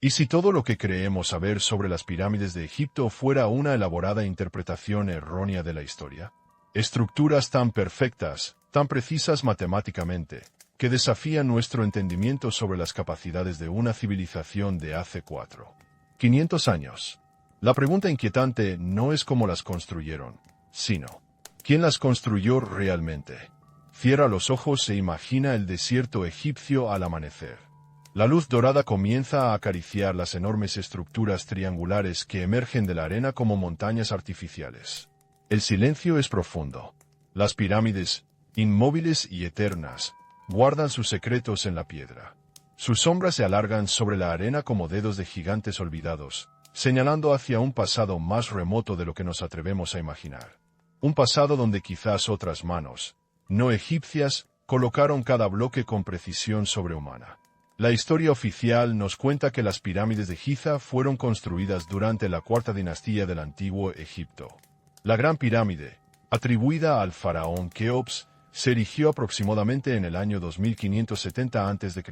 ¿Y si todo lo que creemos saber sobre las pirámides de Egipto fuera una elaborada interpretación errónea de la historia? Estructuras tan perfectas, tan precisas matemáticamente, que desafían nuestro entendimiento sobre las capacidades de una civilización de hace 500 años. La pregunta inquietante no es cómo las construyeron, sino ¿quién las construyó realmente? Cierra los ojos e imagina el desierto egipcio al amanecer. La luz dorada comienza a acariciar las enormes estructuras triangulares que emergen de la arena como montañas artificiales. El silencio es profundo. Las pirámides, inmóviles y eternas, guardan sus secretos en la piedra. Sus sombras se alargan sobre la arena como dedos de gigantes olvidados, señalando hacia un pasado más remoto de lo que nos atrevemos a imaginar. Un pasado donde quizás otras manos, no egipcias, colocaron cada bloque con precisión sobrehumana. La historia oficial nos cuenta que las pirámides de Giza fueron construidas durante la cuarta dinastía del Antiguo Egipto. La Gran Pirámide, atribuida al faraón Keops, se erigió aproximadamente en el año 2570 a.C.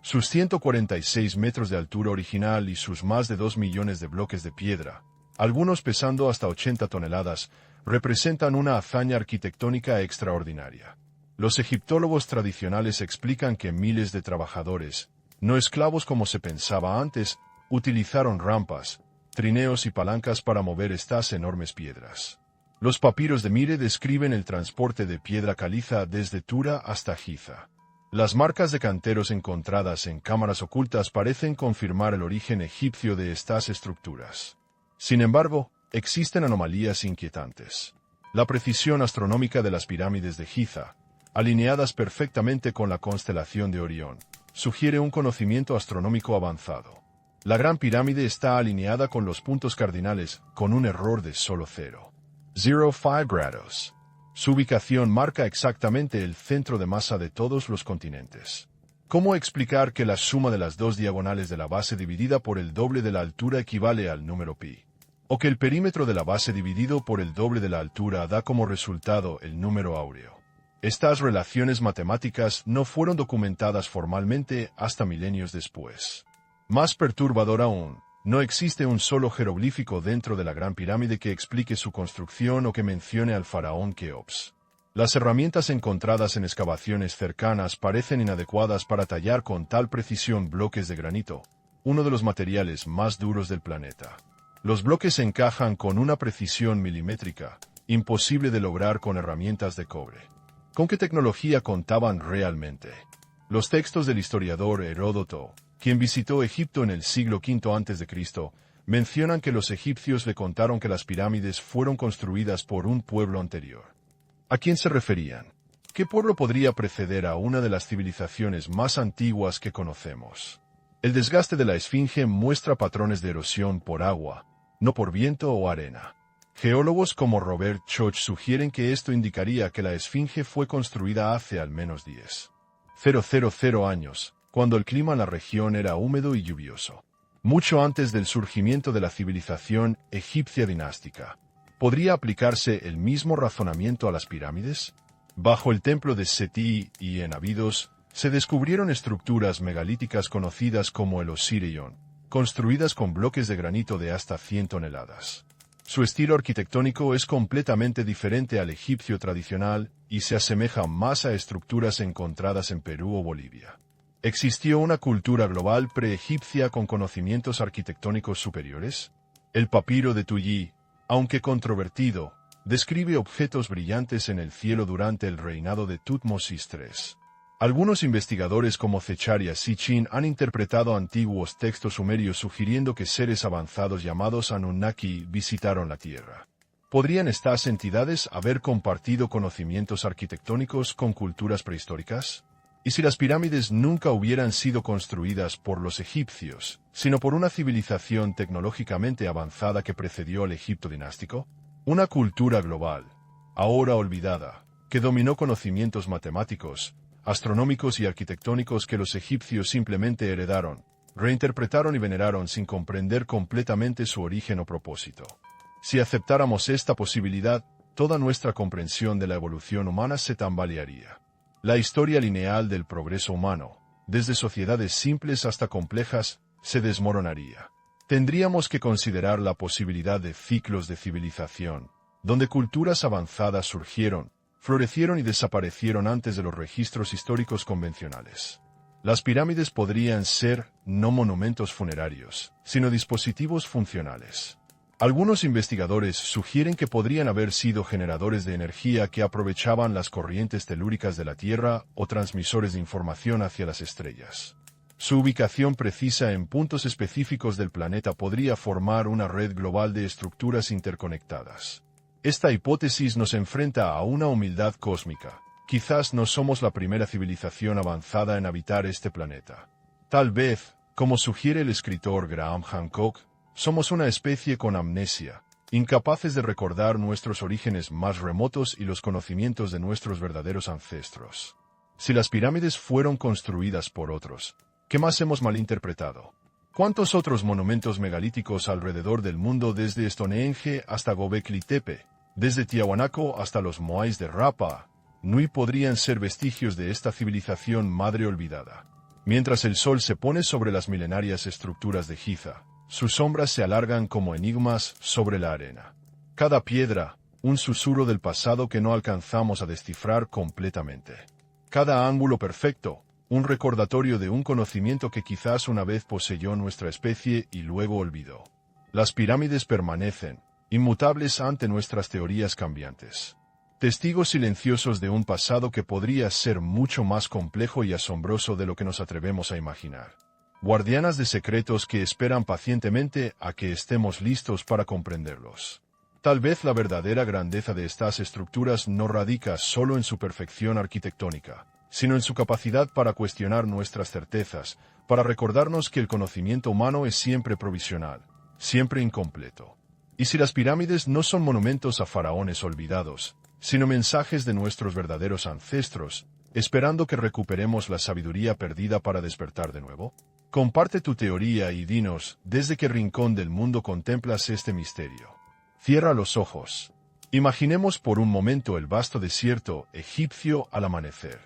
Sus 146 metros de altura original y sus más de 2 millones de bloques de piedra, algunos pesando hasta 80 toneladas, representan una hazaña arquitectónica extraordinaria. Los egiptólogos tradicionales explican que miles de trabajadores, no esclavos como se pensaba antes, utilizaron rampas, trineos y palancas para mover estas enormes piedras. Los papiros de Mire describen el transporte de piedra caliza desde Tura hasta Giza. Las marcas de canteros encontradas en cámaras ocultas parecen confirmar el origen egipcio de estas estructuras. Sin embargo, existen anomalías inquietantes. La precisión astronómica de las pirámides de Giza, alineadas perfectamente con la constelación de Orión, sugiere un conocimiento astronómico avanzado. La Gran Pirámide está alineada con los puntos cardinales, con un error de solo 0,05 grados. Su ubicación marca exactamente el centro de masa de todos los continentes. ¿Cómo explicar que la suma de las dos diagonales de la base dividida por el doble de la altura equivale al número pi? ¿O que el perímetro de la base dividido por el doble de la altura da como resultado el número áureo? Estas relaciones matemáticas no fueron documentadas formalmente hasta milenios después. Más perturbador aún, no existe un solo jeroglífico dentro de la Gran Pirámide que explique su construcción o que mencione al faraón Keops. Las herramientas encontradas en excavaciones cercanas parecen inadecuadas para tallar con tal precisión bloques de granito, uno de los materiales más duros del planeta. Los bloques encajan con una precisión milimétrica, imposible de lograr con herramientas de cobre. ¿Con qué tecnología contaban realmente? Los textos del historiador Heródoto, quien visitó Egipto en el siglo V a.C., mencionan que los egipcios le contaron que las pirámides fueron construidas por un pueblo anterior. ¿A quién se referían? ¿Qué pueblo podría preceder a una de las civilizaciones más antiguas que conocemos? El desgaste de la esfinge muestra patrones de erosión por agua, no por viento o arena. Geólogos como Robert Schoch sugieren que esto indicaría que la esfinge fue construida hace al menos 10,000 años, cuando el clima en la región era húmedo y lluvioso. Mucho antes del surgimiento de la civilización egipcia dinástica. ¿Podría aplicarse el mismo razonamiento a las pirámides? Bajo el templo de Seti y en Abidos, se descubrieron estructuras megalíticas conocidas como el Osirion, construidas con bloques de granito de hasta 100 toneladas. Su estilo arquitectónico es completamente diferente al egipcio tradicional y se asemeja más a estructuras encontradas en Perú o Bolivia. ¿Existió una cultura global preegipcia con conocimientos arquitectónicos superiores? El papiro de Tulli, aunque controvertido, describe objetos brillantes en el cielo durante el reinado de Tutmosis III. Algunos investigadores como Zecharia Sitchin han interpretado antiguos textos sumerios sugiriendo que seres avanzados llamados Anunnaki visitaron la Tierra. ¿Podrían estas entidades haber compartido conocimientos arquitectónicos con culturas prehistóricas? ¿Y si las pirámides nunca hubieran sido construidas por los egipcios, sino por una civilización tecnológicamente avanzada que precedió al Egipto dinástico? Una cultura global, ahora olvidada, que dominó conocimientos matemáticos, astronómicos y arquitectónicos que los egipcios simplemente heredaron, reinterpretaron y veneraron sin comprender completamente su origen o propósito. Si aceptáramos esta posibilidad, toda nuestra comprensión de la evolución humana se tambalearía. La historia lineal del progreso humano, desde sociedades simples hasta complejas, se desmoronaría. Tendríamos que considerar la posibilidad de ciclos de civilización, donde culturas avanzadas surgieron, florecieron y desaparecieron antes de los registros históricos convencionales. Las pirámides podrían ser no monumentos funerarios, sino dispositivos funcionales. Algunos investigadores sugieren que podrían haber sido generadores de energía que aprovechaban las corrientes telúricas de la Tierra o transmisores de información hacia las estrellas. Su ubicación precisa en puntos específicos del planeta podría formar una red global de estructuras interconectadas. Esta hipótesis nos enfrenta a una humildad cósmica. Quizás no somos la primera civilización avanzada en habitar este planeta. Tal vez, como sugiere el escritor Graham Hancock, somos una especie con amnesia, incapaces de recordar nuestros orígenes más remotos y los conocimientos de nuestros verdaderos ancestros. Si las pirámides fueron construidas por otros, ¿qué más hemos malinterpretado? ¿Cuántos otros monumentos megalíticos alrededor del mundo, desde Stonehenge hasta Göbekli Tepe, desde Tiahuanaco hasta los Moais de Rapa Nui, podrían ser vestigios de esta civilización madre olvidada? Mientras el sol se pone sobre las milenarias estructuras de Giza, sus sombras se alargan como enigmas sobre la arena. Cada piedra, un susurro del pasado que no alcanzamos a descifrar completamente. Cada ángulo perfecto, un recordatorio de un conocimiento que quizás una vez poseyó nuestra especie y luego olvidó. Las pirámides permanecen, inmutables ante nuestras teorías cambiantes. Testigos silenciosos de un pasado que podría ser mucho más complejo y asombroso de lo que nos atrevemos a imaginar. Guardianas de secretos que esperan pacientemente a que estemos listos para comprenderlos. Tal vez la verdadera grandeza de estas estructuras no radica solo en su perfección arquitectónica, sino en su capacidad para cuestionar nuestras certezas, para recordarnos que el conocimiento humano es siempre provisional, siempre incompleto. Y si las pirámides no son monumentos a faraones olvidados, sino mensajes de nuestros verdaderos ancestros, esperando que recuperemos la sabiduría perdida para despertar de nuevo. Comparte tu teoría y dinos desde qué rincón del mundo contemplas este misterio. Cierra los ojos. Imaginemos por un momento el vasto desierto egipcio al amanecer.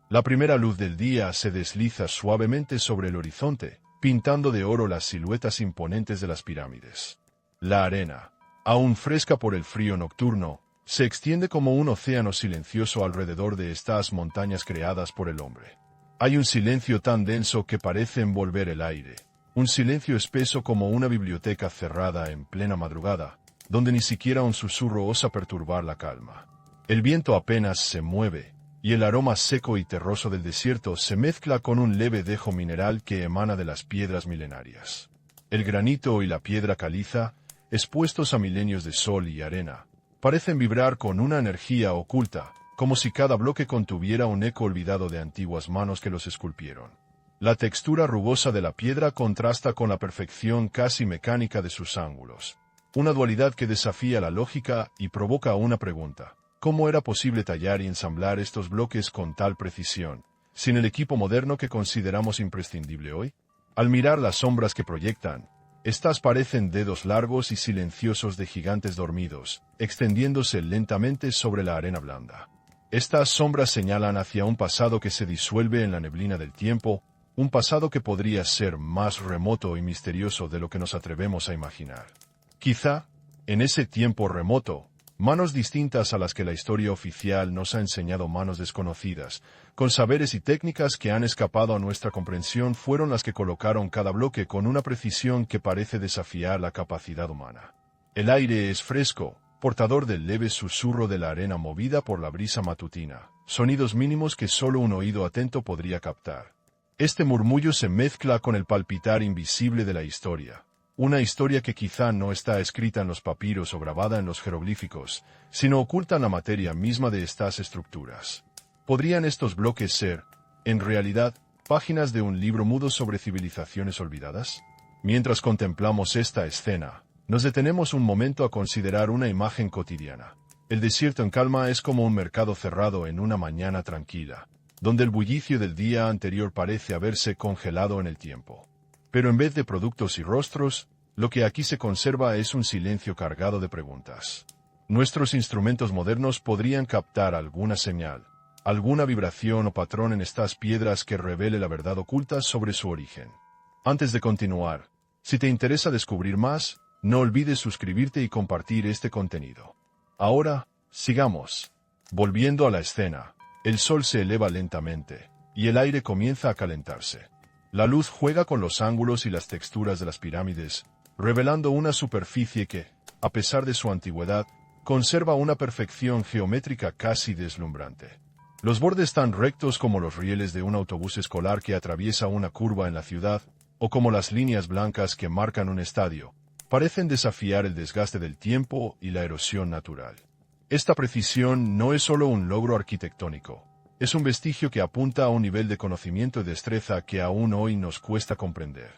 La primera luz del día se desliza suavemente sobre el horizonte, pintando de oro las siluetas imponentes de las pirámides. La arena, aún fresca por el frío nocturno, se extiende como un océano silencioso alrededor de estas montañas creadas por el hombre. Hay un silencio tan denso que parece envolver el aire, un silencio espeso como una biblioteca cerrada en plena madrugada, donde ni siquiera un susurro osa perturbar la calma. El viento apenas se mueve, y el aroma seco y terroso del desierto se mezcla con un leve dejo mineral que emana de las piedras milenarias. El granito y la piedra caliza, expuestos a milenios de sol y arena, parecen vibrar con una energía oculta, como si cada bloque contuviera un eco olvidado de antiguas manos que los esculpieron. La textura rugosa de la piedra contrasta con la perfección casi mecánica de sus ángulos. Una dualidad que desafía la lógica y provoca una pregunta. ¿Cómo era posible tallar y ensamblar estos bloques con tal precisión, sin el equipo moderno que consideramos imprescindible hoy? Al mirar las sombras que proyectan, estas parecen dedos largos y silenciosos de gigantes dormidos, extendiéndose lentamente sobre la arena blanda. Estas sombras señalan hacia un pasado que se disuelve en la neblina del tiempo, un pasado que podría ser más remoto y misterioso de lo que nos atrevemos a imaginar. Quizá, en ese tiempo remoto, manos distintas a las que la historia oficial nos ha enseñado, manos desconocidas, con saberes y técnicas que han escapado a nuestra comprensión, fueron las que colocaron cada bloque con una precisión que parece desafiar la capacidad humana. El aire es fresco, portador del leve susurro de la arena movida por la brisa matutina, sonidos mínimos que solo un oído atento podría captar. Este murmullo se mezcla con el palpitar invisible de la historia, una historia que quizá no está escrita en los papiros o grabada en los jeroglíficos, sino oculta en la materia misma de estas estructuras. ¿Podrían estos bloques ser, en realidad, páginas de un libro mudo sobre civilizaciones olvidadas? Mientras contemplamos esta escena, nos detenemos un momento a considerar una imagen cotidiana. El desierto en calma es como un mercado cerrado en una mañana tranquila, donde el bullicio del día anterior parece haberse congelado en el tiempo. Pero en vez de productos y rostros, lo que aquí se conserva es un silencio cargado de preguntas. Nuestros instrumentos modernos podrían captar alguna señal, alguna vibración o patrón en estas piedras que revele la verdad oculta sobre su origen. Antes de continuar, si te interesa descubrir más, no olvides suscribirte y compartir este contenido. Ahora, sigamos. Volviendo a la escena, el sol se eleva lentamente, y el aire comienza a calentarse. La luz juega con los ángulos y las texturas de las pirámides, revelando una superficie que, a pesar de su antigüedad, conserva una perfección geométrica casi deslumbrante. Los bordes tan rectos como los rieles de un autobús escolar que atraviesa una curva en la ciudad, o como las líneas blancas que marcan un estadio, parecen desafiar el desgaste del tiempo y la erosión natural. Esta precisión no es solo un logro arquitectónico, es un vestigio que apunta a un nivel de conocimiento y destreza que aún hoy nos cuesta comprender.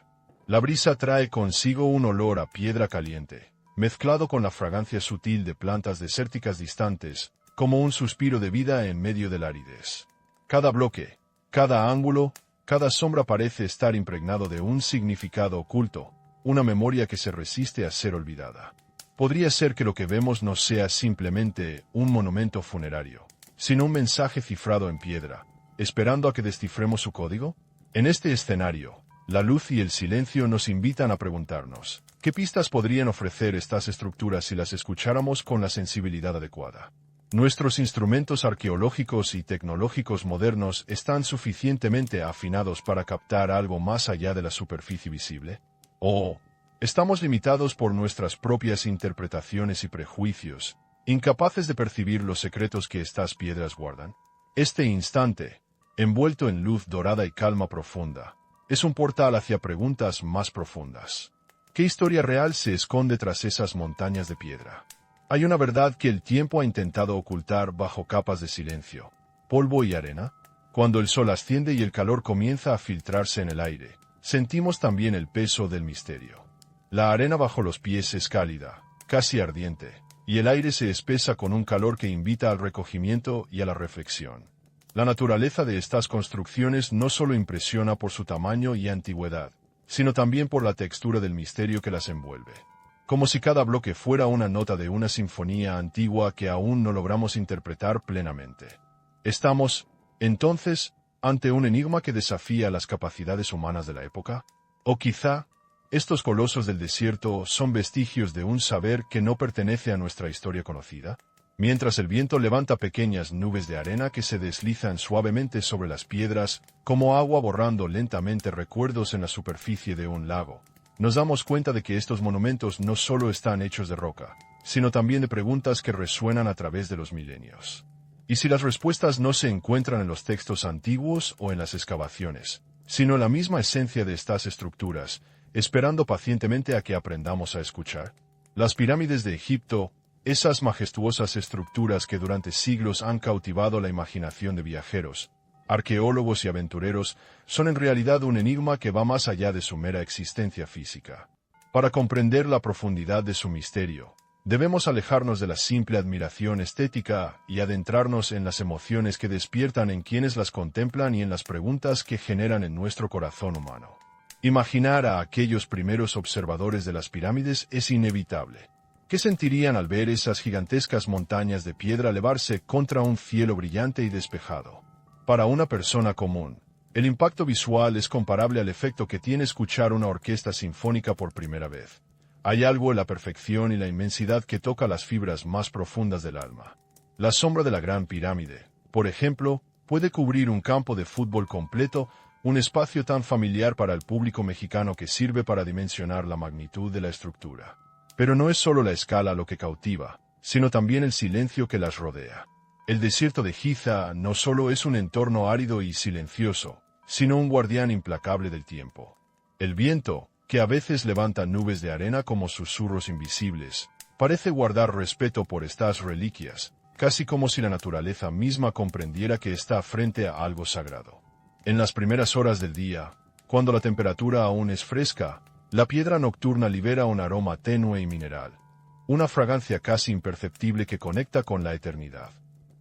La brisa trae consigo un olor a piedra caliente, mezclado con la fragancia sutil de plantas desérticas distantes, como un suspiro de vida en medio de la aridez. Cada bloque, cada ángulo, cada sombra parece estar impregnado de un significado oculto, una memoria que se resiste a ser olvidada. Podría ser que lo que vemos no sea simplemente un monumento funerario, sino un mensaje cifrado en piedra, esperando a que descifremos su código. En este escenario, la luz y el silencio nos invitan a preguntarnos, ¿qué pistas podrían ofrecer estas estructuras si las escucháramos con la sensibilidad adecuada? ¿Nuestros instrumentos arqueológicos y tecnológicos modernos están suficientemente afinados para captar algo más allá de la superficie visible? ¿O estamos limitados por nuestras propias interpretaciones y prejuicios, incapaces de percibir los secretos que estas piedras guardan? Este instante, envuelto en luz dorada y calma profunda, es un portal hacia preguntas más profundas. ¿Qué historia real se esconde tras esas montañas de piedra? ¿Hay una verdad que el tiempo ha intentado ocultar bajo capas de silencio, polvo y arena? Cuando el sol asciende y el calor comienza a filtrarse en el aire, sentimos también el peso del misterio. La arena bajo los pies es cálida, casi ardiente, y el aire se espesa con un calor que invita al recogimiento y a la reflexión. La naturaleza de estas construcciones no solo impresiona por su tamaño y antigüedad, sino también por la textura del misterio que las envuelve. Como si cada bloque fuera una nota de una sinfonía antigua que aún no logramos interpretar plenamente. Estamos, entonces, ante un enigma que desafía las capacidades humanas de la época. O quizá, estos colosos del desierto son vestigios de un saber que no pertenece a nuestra historia conocida. Mientras el viento levanta pequeñas nubes de arena que se deslizan suavemente sobre las piedras, como agua borrando lentamente recuerdos en la superficie de un lago, nos damos cuenta de que estos monumentos no solo están hechos de roca, sino también de preguntas que resuenan a través de los milenios. Y si las respuestas no se encuentran en los textos antiguos o en las excavaciones, sino en la misma esencia de estas estructuras, esperando pacientemente a que aprendamos a escuchar. Las pirámides de Egipto, esas majestuosas estructuras que durante siglos han cautivado la imaginación de viajeros, arqueólogos y aventureros, son en realidad un enigma que va más allá de su mera existencia física. Para comprender la profundidad de su misterio, debemos alejarnos de la simple admiración estética y adentrarnos en las emociones que despiertan en quienes las contemplan y en las preguntas que generan en nuestro corazón humano. Imaginar a aquellos primeros observadores de las pirámides es inevitable. ¿Qué sentirían al ver esas gigantescas montañas de piedra elevarse contra un cielo brillante y despejado? Para una persona común, el impacto visual es comparable al efecto que tiene escuchar una orquesta sinfónica por primera vez. Hay algo en la perfección y la inmensidad que toca las fibras más profundas del alma. La sombra de la Gran Pirámide, por ejemplo, puede cubrir un campo de fútbol completo, un espacio tan familiar para el público mexicano que sirve para dimensionar la magnitud de la estructura. Pero no es solo la escala lo que cautiva, sino también el silencio que las rodea. El desierto de Giza no solo es un entorno árido y silencioso, sino un guardián implacable del tiempo. El viento, que a veces levanta nubes de arena como susurros invisibles, parece guardar respeto por estas reliquias, casi como si la naturaleza misma comprendiera que está frente a algo sagrado. En las primeras horas del día, cuando la temperatura aún es fresca, la piedra nocturna libera un aroma tenue y mineral, una fragancia casi imperceptible que conecta con la eternidad.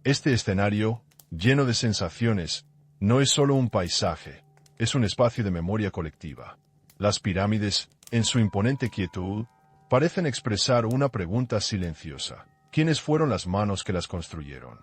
Este escenario, lleno de sensaciones, no es solo un paisaje, es un espacio de memoria colectiva. Las pirámides, en su imponente quietud, parecen expresar una pregunta silenciosa. ¿Quiénes fueron las manos que las construyeron?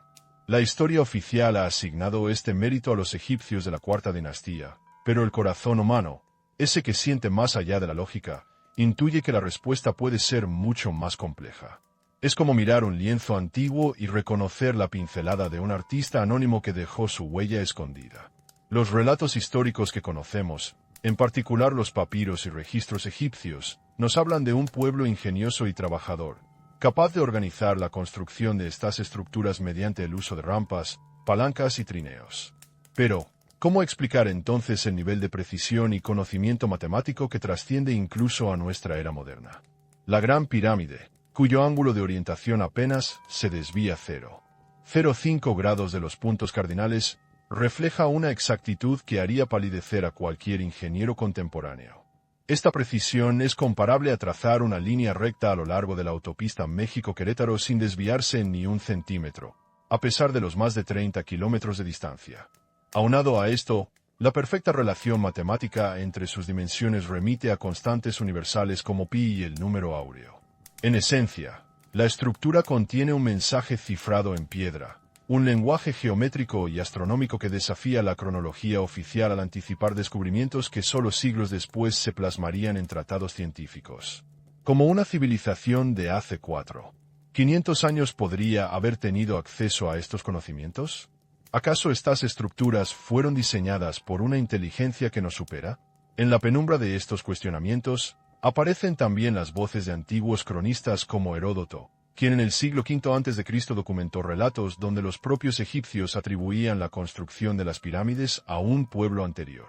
La historia oficial ha asignado este mérito a los egipcios de la Cuarta Dinastía, pero el corazón humano, ese que siente más allá de la lógica, intuye que la respuesta puede ser mucho más compleja. Es como mirar un lienzo antiguo y reconocer la pincelada de un artista anónimo que dejó su huella escondida. Los relatos históricos que conocemos, en particular los papiros y registros egipcios, nos hablan de un pueblo ingenioso y trabajador, capaz de organizar la construcción de estas estructuras mediante el uso de rampas, palancas y trineos. Pero, ¿cómo explicar entonces el nivel de precisión y conocimiento matemático que trasciende incluso a nuestra era moderna? La Gran Pirámide, cuyo ángulo de orientación apenas se desvía 0,05 grados de los puntos cardinales, refleja una exactitud que haría palidecer a cualquier ingeniero contemporáneo. Esta precisión es comparable a trazar una línea recta a lo largo de la autopista México-Querétaro sin desviarse en ni un centímetro, a pesar de los más de 30 kilómetros de distancia. Aunado a esto, la perfecta relación matemática entre sus dimensiones remite a constantes universales como pi y el número áureo. En esencia, la estructura contiene un mensaje cifrado en piedra, un lenguaje geométrico y astronómico que desafía la cronología oficial al anticipar descubrimientos que solo siglos después se plasmarían en tratados científicos. Como una civilización de hace 500 años podría haber tenido acceso a estos conocimientos? ¿Acaso estas estructuras fueron diseñadas por una inteligencia que nos supera? En la penumbra de estos cuestionamientos, aparecen también las voces de antiguos cronistas como Heródoto, quien en el siglo V a.C. documentó relatos donde los propios egipcios atribuían la construcción de las pirámides a un pueblo anterior.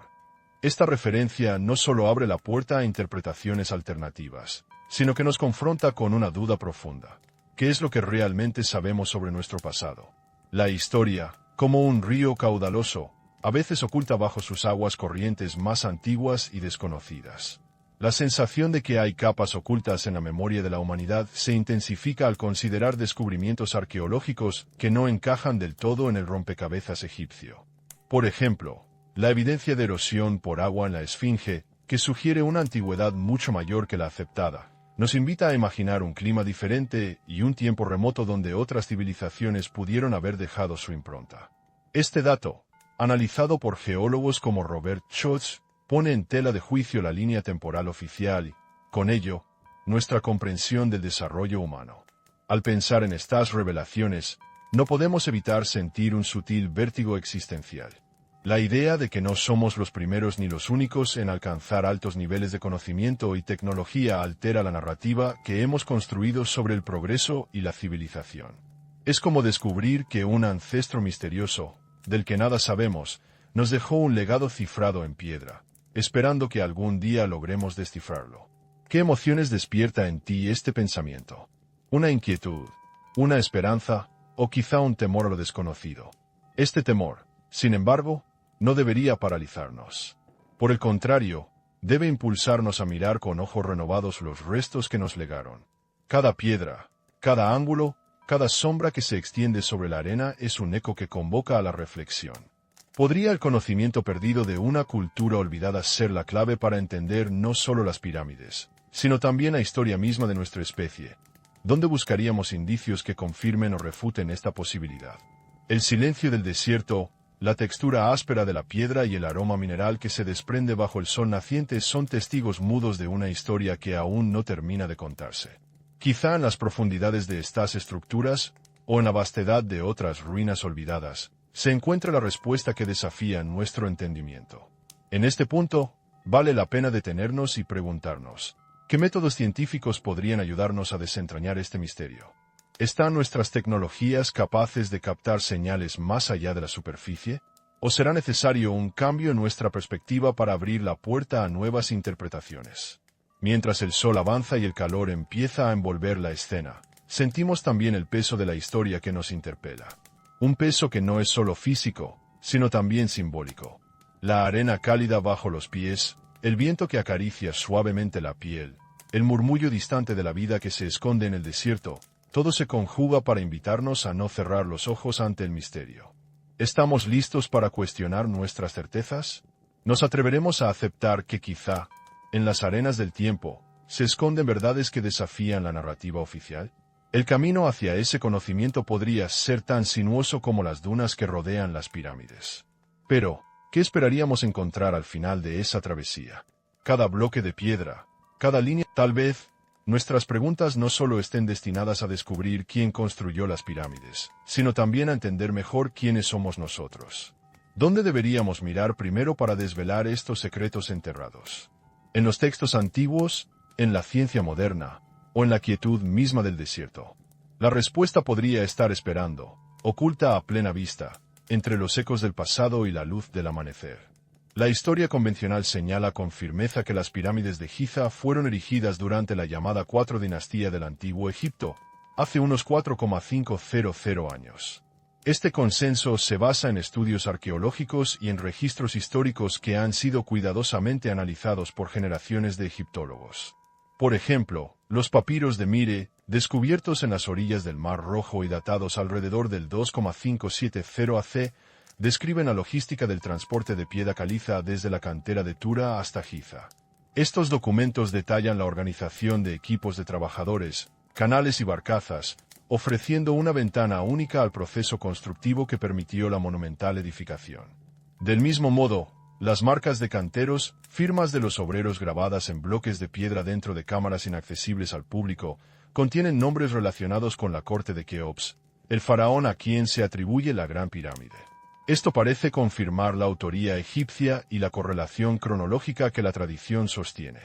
Esta referencia no solo abre la puerta a interpretaciones alternativas, sino que nos confronta con una duda profunda. ¿Qué es lo que realmente sabemos sobre nuestro pasado? La historia, como un río caudaloso, a veces oculta bajo sus aguas corrientes más antiguas y desconocidas. La sensación de que hay capas ocultas en la memoria de la humanidad se intensifica al considerar descubrimientos arqueológicos que no encajan del todo en el rompecabezas egipcio. Por ejemplo, la evidencia de erosión por agua en la Esfinge, que sugiere una antigüedad mucho mayor que la aceptada, nos invita a imaginar un clima diferente y un tiempo remoto donde otras civilizaciones pudieron haber dejado su impronta. Este dato, analizado por geólogos como Robert Schultz, pone en tela de juicio la línea temporal oficial y, con ello, nuestra comprensión del desarrollo humano. Al pensar en estas revelaciones, no podemos evitar sentir un sutil vértigo existencial. La idea de que no somos los primeros ni los únicos en alcanzar altos niveles de conocimiento y tecnología altera la narrativa que hemos construido sobre el progreso y la civilización. Es como descubrir que un ancestro misterioso, del que nada sabemos, nos dejó un legado cifrado en piedra, esperando que algún día logremos descifrarlo. ¿Qué emociones despierta en ti este pensamiento? ¿Una inquietud, una esperanza o quizá un temor a lo desconocido? Este temor, sin embargo, no debería paralizarnos. Por el contrario, debe impulsarnos a mirar con ojos renovados los restos que nos legaron. Cada piedra, cada ángulo, cada sombra que se extiende sobre la arena es un eco que convoca a la reflexión. ¿Podría el conocimiento perdido de una cultura olvidada ser la clave para entender no solo las pirámides, sino también la historia misma de nuestra especie? ¿Dónde buscaríamos indicios que confirmen o refuten esta posibilidad? El silencio del desierto, la textura áspera de la piedra y el aroma mineral que se desprende bajo el sol naciente son testigos mudos de una historia que aún no termina de contarse. Quizá en las profundidades de estas estructuras, o en la vastedad de otras ruinas olvidadas, se encuentra la respuesta que desafía nuestro entendimiento. En este punto, vale la pena detenernos y preguntarnos, ¿qué métodos científicos podrían ayudarnos a desentrañar este misterio? ¿Están nuestras tecnologías capaces de captar señales más allá de la superficie? ¿O será necesario un cambio en nuestra perspectiva para abrir la puerta a nuevas interpretaciones? Mientras el sol avanza y el calor empieza a envolver la escena, sentimos también el peso de la historia que nos interpela. Un peso que no es solo físico, sino también simbólico. La arena cálida bajo los pies, el viento que acaricia suavemente la piel, el murmullo distante de la vida que se esconde en el desierto, todo se conjuga para invitarnos a no cerrar los ojos ante el misterio. ¿Estamos listos para cuestionar nuestras certezas? ¿Nos atreveremos a aceptar que quizá, en las arenas del tiempo, se esconden verdades que desafían la narrativa oficial? El camino hacia ese conocimiento podría ser tan sinuoso como las dunas que rodean las pirámides. Pero, ¿qué esperaríamos encontrar al final de esa travesía? cada bloque de piedra, cada línea. Tal vez, nuestras preguntas no solo estén destinadas a descubrir quién construyó las pirámides, sino también a entender mejor quiénes somos nosotros. ¿Dónde deberíamos mirar primero para desvelar estos secretos enterrados? ¿En los textos antiguos, en la ciencia moderna, o en la quietud misma del desierto? La respuesta podría estar esperando, oculta a plena vista, entre los ecos del pasado y la luz del amanecer. La historia convencional señala con firmeza que las pirámides de Giza fueron erigidas durante la llamada Cuarta dinastía del Antiguo Egipto, hace unos 4,500 años. Este consenso se basa en estudios arqueológicos y en registros históricos que han sido cuidadosamente analizados por generaciones de egiptólogos. Por ejemplo, los papiros de Mire, descubiertos en las orillas del Mar Rojo y datados alrededor del 2570 AC, describen la logística del transporte de piedra caliza desde la cantera de Tura hasta Giza. Estos documentos detallan la organización de equipos de trabajadores, canales y barcazas, ofreciendo una ventana única al proceso constructivo que permitió la monumental edificación. Del mismo modo, las marcas de canteros, firmas de los obreros grabadas en bloques de piedra dentro de cámaras inaccesibles al público, contienen nombres relacionados con la corte de Keops, el faraón a quien se atribuye la Gran Pirámide. Esto parece confirmar la autoría egipcia y la correlación cronológica que la tradición sostiene.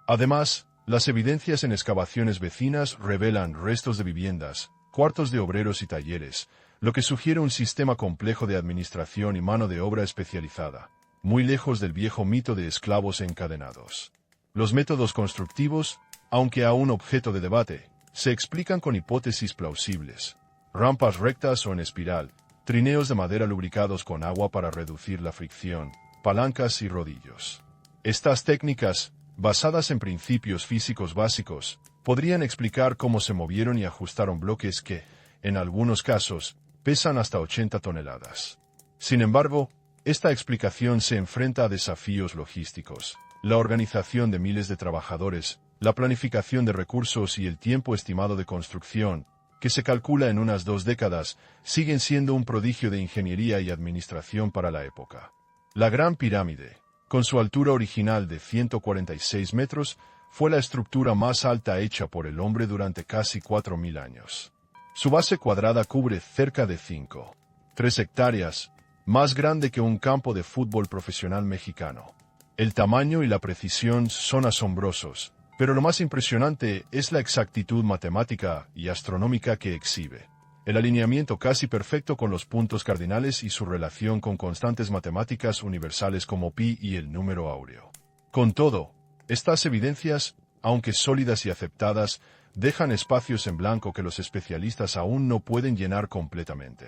Además, las evidencias en excavaciones vecinas revelan restos de viviendas, cuartos de obreros y talleres, lo que sugiere un sistema complejo de administración y mano de obra especializada, muy lejos del viejo mito de esclavos encadenados. Los métodos constructivos, aunque aún objeto de debate, se explican con hipótesis plausibles: rampas rectas o en espiral, trineos de madera lubricados con agua para reducir la fricción, palancas y rodillos. Estas técnicas, basadas en principios físicos básicos, podrían explicar cómo se movieron y ajustaron bloques que, en algunos casos, pesan hasta 80 toneladas. Sin embargo, esta explicación se enfrenta a desafíos logísticos: la organización de miles de trabajadores, la planificación de recursos y el tiempo estimado de construcción, que se calcula en unas 2 décadas, siguen siendo un prodigio de ingeniería y administración para la época. La Gran Pirámide, con su altura original de 146 metros, fue la estructura más alta hecha por el hombre durante casi 4.000 años. Su base cuadrada cubre cerca de 5,3 hectáreas, más grande que un campo de fútbol profesional mexicano. El tamaño y la precisión son asombrosos, pero lo más impresionante es la exactitud matemática y astronómica que exhibe. El alineamiento casi perfecto con los puntos cardinales y su relación con constantes matemáticas universales como pi y el número áureo. Con todo, estas evidencias, aunque sólidas y aceptadas, dejan espacios en blanco que los especialistas aún no pueden llenar completamente.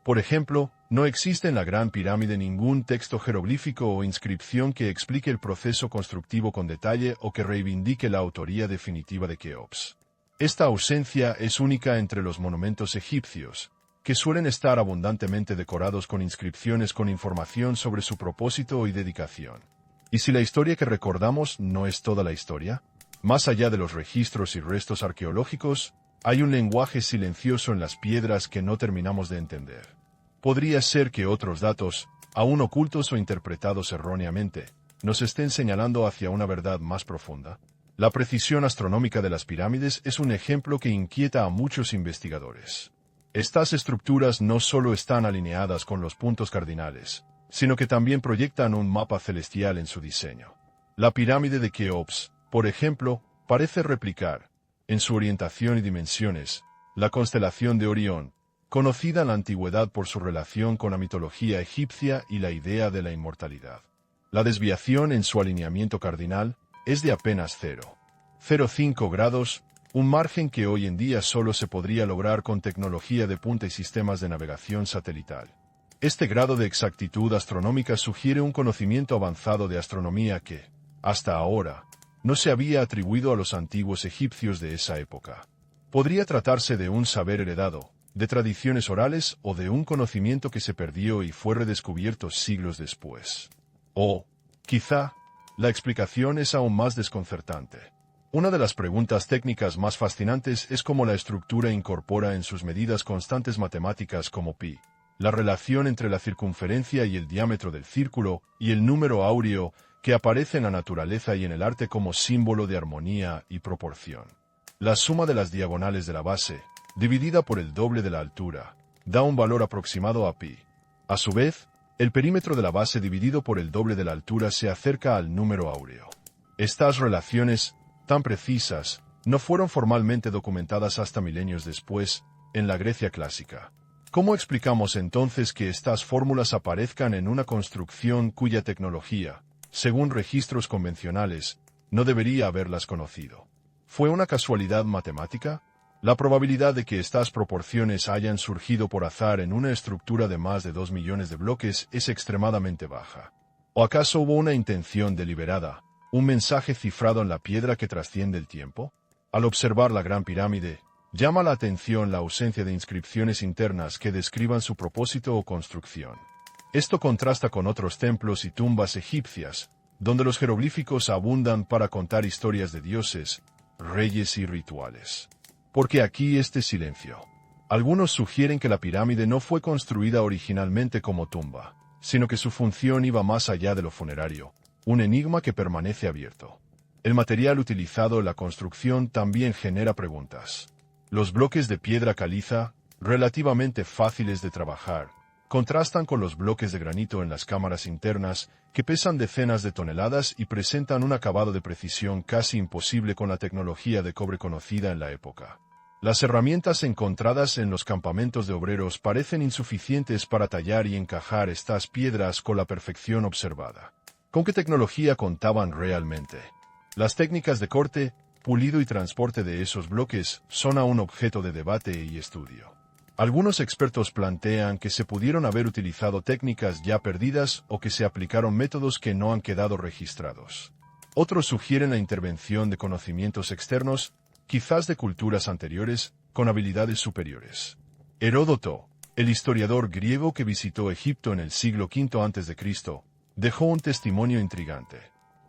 Por ejemplo, no existe en la Gran Pirámide ningún texto jeroglífico o inscripción que explique el proceso constructivo con detalle o que reivindique la autoría definitiva de Keops. Esta ausencia es única entre los monumentos egipcios, que suelen estar abundantemente decorados con inscripciones con información sobre su propósito y dedicación. ¿Y si la historia que recordamos no es toda la historia? Más allá de los registros y restos arqueológicos, hay un lenguaje silencioso en las piedras que no terminamos de entender. Podría ser que otros datos, aún ocultos o interpretados erróneamente, nos estén señalando hacia una verdad más profunda. La precisión astronómica de las pirámides es un ejemplo que inquieta a muchos investigadores. Estas estructuras no solo están alineadas con los puntos cardinales, sino que también proyectan un mapa celestial en su diseño. La pirámide de Keops, por ejemplo, parece replicar, en su orientación y dimensiones, la constelación de Orión, conocida en la antigüedad por su relación con la mitología egipcia y la idea de la inmortalidad. La desviación en su alineamiento cardinal es de apenas 0,05 grados, un margen que hoy en día solo se podría lograr con tecnología de punta y sistemas de navegación satelital. Este grado de exactitud astronómica sugiere un conocimiento avanzado de astronomía que, hasta ahora, no se había atribuido a los antiguos egipcios de esa época. Podría tratarse de un saber heredado, de tradiciones orales o de un conocimiento que se perdió y fue redescubierto siglos después. O, quizá, la explicación es aún más desconcertante. Una de las preguntas técnicas más fascinantes es cómo la estructura incorpora en sus medidas constantes matemáticas como pi, la relación entre la circunferencia y el diámetro del círculo, y el número áureo, que aparece en la naturaleza y en el arte como símbolo de armonía y proporción. La suma de las diagonales de la base, dividida por el doble de la altura, da un valor aproximado a pi. A su vez, el perímetro de la base dividido por el doble de la altura se acerca al número áureo. Estas relaciones, tan precisas, no fueron formalmente documentadas hasta milenios después, en la Grecia clásica. ¿Cómo explicamos entonces que estas fórmulas aparezcan en una construcción cuya tecnología, según registros convencionales, no debería haberlas conocido? ¿Fue una casualidad matemática? La probabilidad de que estas proporciones hayan surgido por azar en una estructura de más de 2 millones de bloques es extremadamente baja. ¿O acaso hubo una intención deliberada, un mensaje cifrado en la piedra que trasciende el tiempo? Al observar la Gran Pirámide, llama la atención la ausencia de inscripciones internas que describan su propósito o construcción. Esto contrasta con otros templos y tumbas egipcias, donde los jeroglíficos abundan para contar historias de dioses, reyes y rituales. Porque aquí este silencio. Algunos sugieren que la pirámide no fue construida originalmente como tumba, sino que su función iba más allá de lo funerario, un enigma que permanece abierto. El material utilizado en la construcción también genera preguntas. Los bloques de piedra caliza, relativamente fáciles de trabajar, contrastan con los bloques de granito en las cámaras internas, que pesan decenas de toneladas y presentan un acabado de precisión casi imposible con la tecnología de cobre conocida en la época. Las herramientas encontradas en los campamentos de obreros parecen insuficientes para tallar y encajar estas piedras con la perfección observada. ¿Con qué tecnología contaban realmente? Las técnicas de corte, pulido y transporte de esos bloques son aún objeto de debate y estudio. Algunos expertos plantean que se pudieron haber utilizado técnicas ya perdidas o que se aplicaron métodos que no han quedado registrados. Otros sugieren la intervención de conocimientos externos, quizás de culturas anteriores, con habilidades superiores. Heródoto, el historiador griego que visitó Egipto en el siglo V a.C., dejó un testimonio intrigante.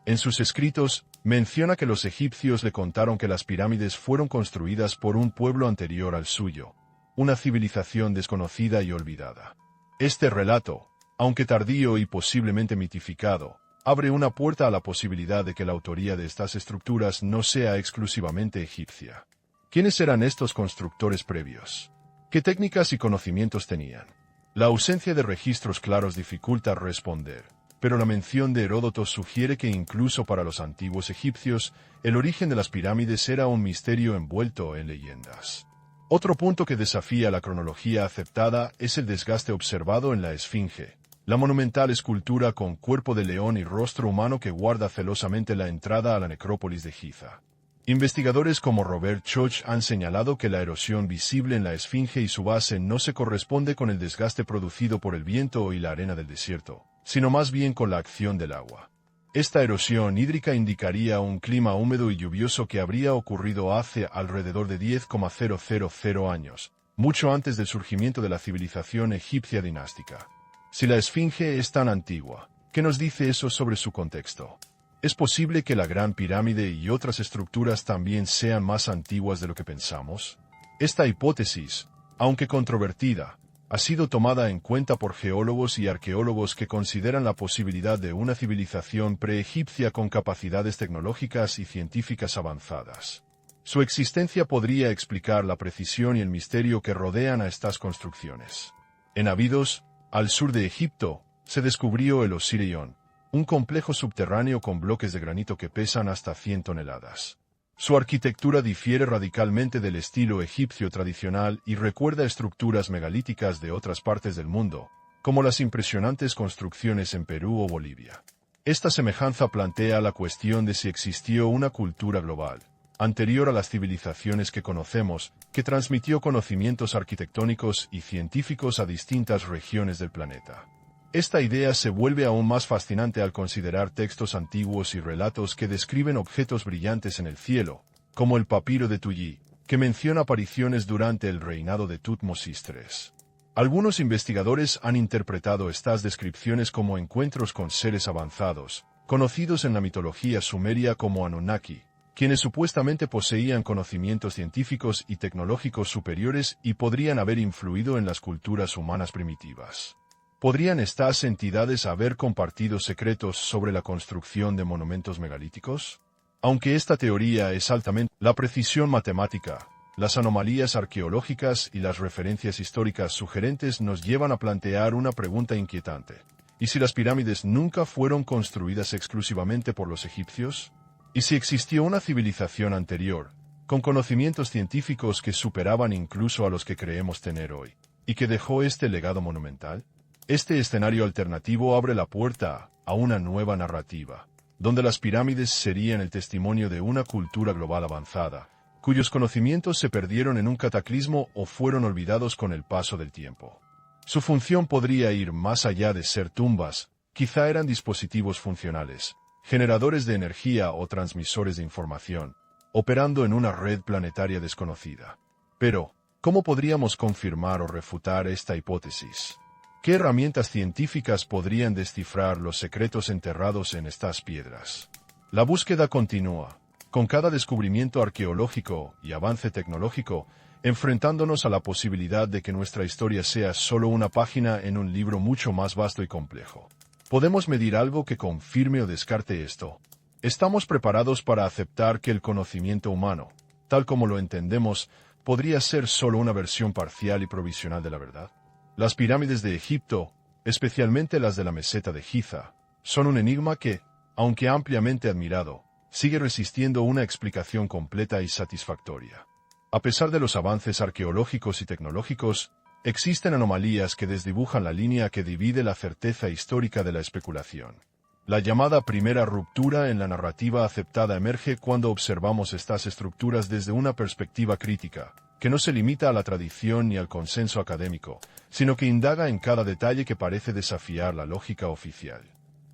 En sus escritos, menciona que los egipcios le contaron que las pirámides fueron construidas por un pueblo anterior al suyo, una civilización desconocida y olvidada. Este relato, aunque tardío y posiblemente mitificado, abre una puerta a la posibilidad de que la autoría de estas estructuras no sea exclusivamente egipcia. ¿Quiénes eran estos constructores previos? ¿Qué técnicas y conocimientos tenían? La ausencia de registros claros dificulta responder, pero la mención de Heródoto sugiere que incluso para los antiguos egipcios, el origen de las pirámides era un misterio envuelto en leyendas. Otro punto que desafía la cronología aceptada es el desgaste observado en la Esfinge, la monumental escultura con cuerpo de león y rostro humano que guarda celosamente la entrada a la necrópolis de Giza. Investigadores como Robert Koch han señalado que la erosión visible en la Esfinge y su base no se corresponde con el desgaste producido por el viento y la arena del desierto, sino más bien con la acción del agua. Esta erosión hídrica indicaría un clima húmedo y lluvioso que habría ocurrido hace alrededor de 10,000 años, mucho antes del surgimiento de la civilización egipcia dinástica. Si la Esfinge es tan antigua, ¿qué nos dice eso sobre su contexto? ¿Es posible que la Gran Pirámide y otras estructuras también sean más antiguas de lo que pensamos? Esta hipótesis, aunque controvertida, ha sido tomada en cuenta por geólogos y arqueólogos que consideran la posibilidad de una civilización preegipcia con capacidades tecnológicas y científicas avanzadas. Su existencia podría explicar la precisión y el misterio que rodean a estas construcciones. En Abidos, al sur de Egipto, se descubrió el Osirion, un complejo subterráneo con bloques de granito que pesan hasta 100 toneladas. Su arquitectura difiere radicalmente del estilo egipcio tradicional y recuerda estructuras megalíticas de otras partes del mundo, como las impresionantes construcciones en Perú o Bolivia. Esta semejanza plantea la cuestión de si existió una cultura global, anterior a las civilizaciones que conocemos, que transmitió conocimientos arquitectónicos y científicos a distintas regiones del planeta. Esta idea se vuelve aún más fascinante al considerar textos antiguos y relatos que describen objetos brillantes en el cielo, como el papiro de Tulli, que menciona apariciones durante el reinado de Tutmosis III. Algunos investigadores han interpretado estas descripciones como encuentros con seres avanzados, conocidos en la mitología sumeria como Anunnaki, quienes supuestamente poseían conocimientos científicos y tecnológicos superiores y podrían haber influido en las culturas humanas primitivas. ¿Podrían estas entidades haber compartido secretos sobre la construcción de monumentos megalíticos? Aunque esta teoría es altamente, la precisión matemática, las anomalías arqueológicas y las referencias históricas sugerentes nos llevan a plantear una pregunta inquietante. ¿Y si las pirámides nunca fueron construidas exclusivamente por los egipcios? ¿Y si existió una civilización anterior, con conocimientos científicos que superaban incluso a los que creemos tener hoy, y que dejó este legado monumental? Este escenario alternativo abre la puerta a una nueva narrativa, donde las pirámides serían el testimonio de una cultura global avanzada, cuyos conocimientos se perdieron en un cataclismo o fueron olvidados con el paso del tiempo. Su función podría ir más allá de ser tumbas, quizá eran dispositivos funcionales, generadores de energía o transmisores de información, operando en una red planetaria desconocida. Pero, ¿cómo podríamos confirmar o refutar esta hipótesis? ¿Qué herramientas científicas podrían descifrar los secretos enterrados en estas piedras? La búsqueda continúa, con cada descubrimiento arqueológico y avance tecnológico, enfrentándonos a la posibilidad de que nuestra historia sea solo una página en un libro mucho más vasto y complejo. ¿Podemos medir algo que confirme o descarte esto? ¿Estamos preparados para aceptar que el conocimiento humano, tal como lo entendemos, podría ser solo una versión parcial y provisional de la verdad? Las pirámides de Egipto, especialmente las de la meseta de Giza, son un enigma que, aunque ampliamente admirado, sigue resistiendo una explicación completa y satisfactoria. A pesar de los avances arqueológicos y tecnológicos, existen anomalías que desdibujan la línea que divide la certeza histórica de la especulación. La llamada primera ruptura en la narrativa aceptada emerge cuando observamos estas estructuras desde una perspectiva crítica, que no se limita a la tradición ni al consenso académico, sino que indaga en cada detalle que parece desafiar la lógica oficial.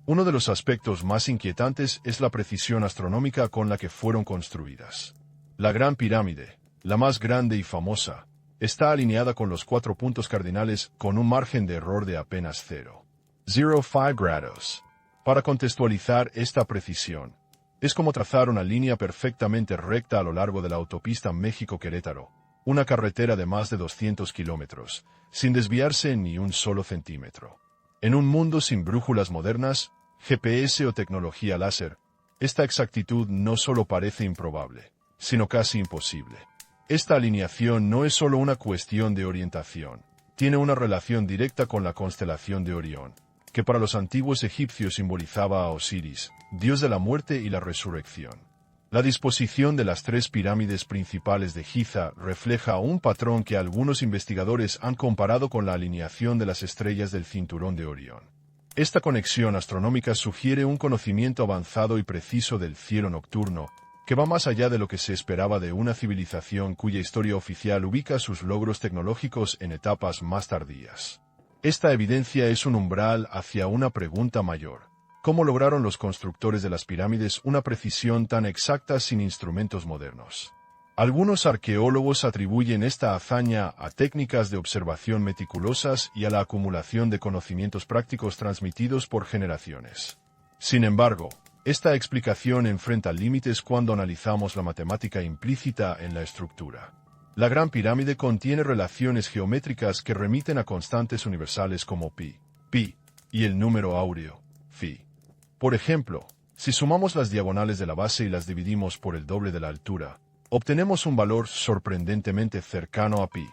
Uno de los aspectos más inquietantes es la precisión astronómica con la que fueron construidas. La Gran Pirámide, la más grande y famosa, está alineada con los 4 puntos cardinales con un margen de error de apenas 0,05 grados. Para contextualizar esta precisión, es como trazar una línea perfectamente recta a lo largo de la autopista México-Querétaro, una carretera de más de 200 kilómetros, sin desviarse ni un solo centímetro. En un mundo sin brújulas modernas, GPS o tecnología láser, esta exactitud no solo parece improbable, sino casi imposible. Esta alineación no es solo una cuestión de orientación, tiene una relación directa con la constelación de Orión, que para los antiguos egipcios simbolizaba a Osiris, dios de la muerte y la resurrección. La disposición de las 3 pirámides principales de Giza refleja un patrón que algunos investigadores han comparado con la alineación de las estrellas del cinturón de Orión. Esta conexión astronómica sugiere un conocimiento avanzado y preciso del cielo nocturno, que va más allá de lo que se esperaba de una civilización cuya historia oficial ubica sus logros tecnológicos en etapas más tardías. Esta evidencia es un umbral hacia una pregunta mayor. ¿Cómo lograron los constructores de las pirámides una precisión tan exacta sin instrumentos modernos? Algunos arqueólogos atribuyen esta hazaña a técnicas de observación meticulosas y a la acumulación de conocimientos prácticos transmitidos por generaciones. Sin embargo, esta explicación enfrenta límites cuando analizamos la matemática implícita en la estructura. La Gran Pirámide contiene relaciones geométricas que remiten a constantes universales como pi, y el número áureo, phi. Por ejemplo, si sumamos las diagonales de la base y las dividimos por el doble de la altura, obtenemos un valor sorprendentemente cercano a pi,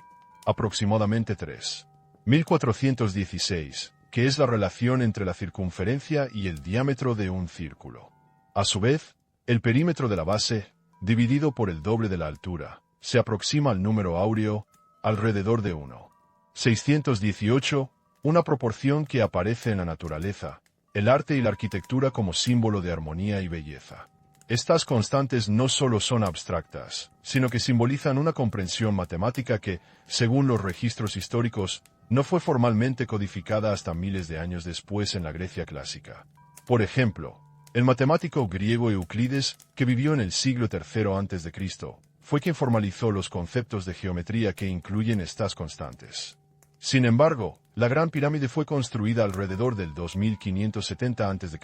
aproximadamente 3.416, que es la relación entre la circunferencia y el diámetro de un círculo. A su vez, el perímetro de la base, dividido por el doble de la altura, se aproxima al número áureo, alrededor de 1,618, una proporción que aparece en la naturaleza, el arte y la arquitectura como símbolo de armonía y belleza. Estas constantes no solo son abstractas, sino que simbolizan una comprensión matemática que, según los registros históricos, no fue formalmente codificada hasta miles de años después en la Grecia clásica. Por ejemplo, el matemático griego Euclides, que vivió en el siglo III a.C., fue quien formalizó los conceptos de geometría que incluyen estas constantes. Sin embargo, la Gran Pirámide fue construida alrededor del 2570 a.C.,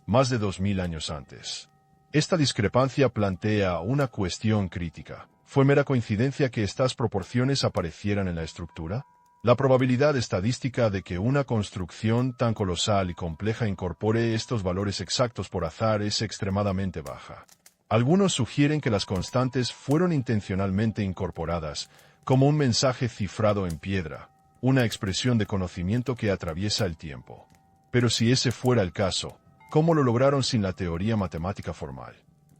más de 2000 años antes. Esta discrepancia plantea una cuestión crítica. ¿Fue mera coincidencia que estas proporciones aparecieran en la estructura? La probabilidad estadística de que una construcción tan colosal y compleja incorpore estos valores exactos por azar es extremadamente baja. Algunos sugieren que las constantes fueron intencionalmente incorporadas, como un mensaje cifrado en piedra, una expresión de conocimiento que atraviesa el tiempo. Pero si ese fuera el caso, ¿cómo lo lograron sin la teoría matemática formal?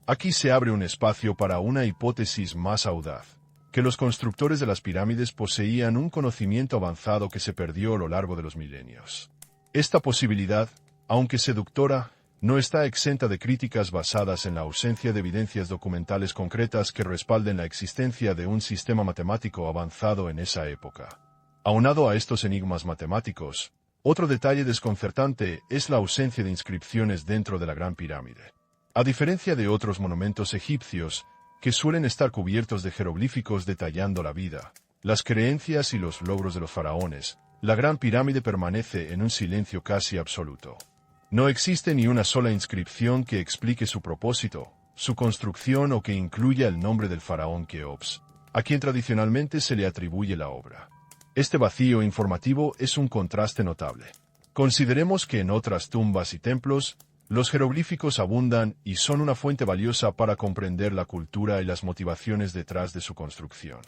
Aquí se abre un espacio para una hipótesis más audaz, que los constructores de las pirámides poseían un conocimiento avanzado que se perdió a lo largo de los milenios. Esta posibilidad, aunque seductora, no está exenta de críticas basadas en la ausencia de evidencias documentales concretas que respalden la existencia de un sistema matemático avanzado en esa época. Aunado a estos enigmas matemáticos, otro detalle desconcertante es la ausencia de inscripciones dentro de la Gran Pirámide. A diferencia de otros monumentos egipcios, que suelen estar cubiertos de jeroglíficos detallando la vida, las creencias y los logros de los faraones, la Gran Pirámide permanece en un silencio casi absoluto. No existe ni una sola inscripción que explique su propósito, su construcción o que incluya el nombre del faraón Keops, a quien tradicionalmente se le atribuye la obra. Este vacío informativo es un contraste notable. Consideremos que en otras tumbas y templos, los jeroglíficos abundan y son una fuente valiosa para comprender la cultura y las motivaciones detrás de su construcción.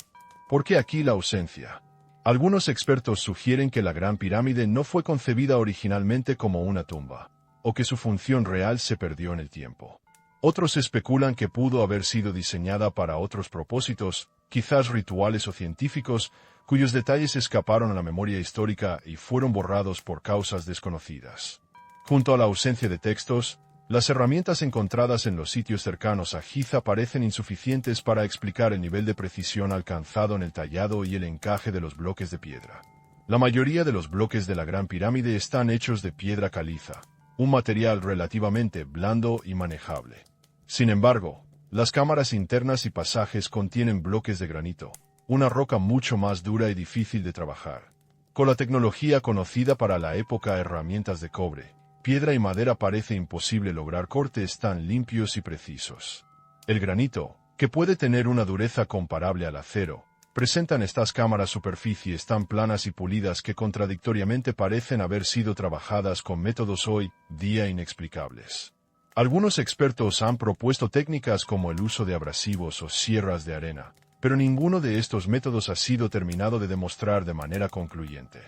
¿Por qué aquí la ausencia? Algunos expertos sugieren que la Gran Pirámide no fue concebida originalmente como una tumba, o que su función real se perdió en el tiempo. Otros especulan que pudo haber sido diseñada para otros propósitos, quizás rituales o científicos, cuyos detalles escaparon a la memoria histórica y fueron borrados por causas desconocidas. Junto a la ausencia de textos, las herramientas encontradas en los sitios cercanos a Giza parecen insuficientes para explicar el nivel de precisión alcanzado en el tallado y el encaje de los bloques de piedra. La mayoría de los bloques de la Gran Pirámide están hechos de piedra caliza, un material relativamente blando y manejable. Sin embargo, las cámaras internas y pasajes contienen bloques de granito, una roca mucho más dura y difícil de trabajar. Con la tecnología conocida para la época, herramientas de cobre, piedra y madera, parece imposible lograr cortes tan limpios y precisos. El granito, que puede tener una dureza comparable al acero, presenta en estas cámaras superficies tan planas y pulidas que contradictoriamente parecen haber sido trabajadas con métodos hoy día inexplicables. Algunos expertos han propuesto técnicas como el uso de abrasivos o sierras de arena, pero ninguno de estos métodos ha sido terminado de demostrar de manera concluyente.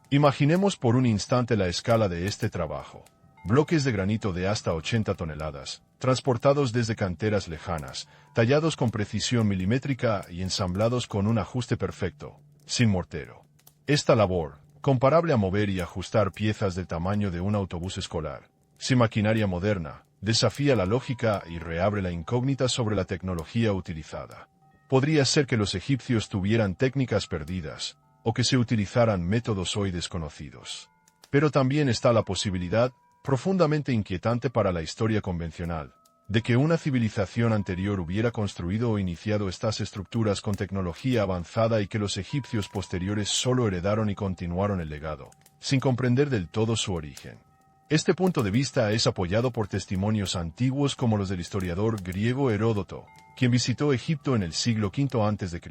Imaginemos por un instante la escala de este trabajo. Bloques de granito de hasta 80 toneladas, transportados desde canteras lejanas, tallados con precisión milimétrica y ensamblados con un ajuste perfecto, sin mortero. Esta labor, comparable a mover y ajustar piezas del tamaño de un autobús escolar, sin maquinaria moderna, desafía la lógica y reabre la incógnita sobre la tecnología utilizada. Podría ser que los egipcios tuvieran técnicas perdidas, o que se utilizaran métodos hoy desconocidos. Pero también está la posibilidad, profundamente inquietante para la historia convencional, de que una civilización anterior hubiera construido o iniciado estas estructuras con tecnología avanzada y que los egipcios posteriores solo heredaron y continuaron el legado, sin comprender del todo su origen. Este punto de vista es apoyado por testimonios antiguos como los del historiador griego Heródoto, quien visitó Egipto en el siglo V a.C.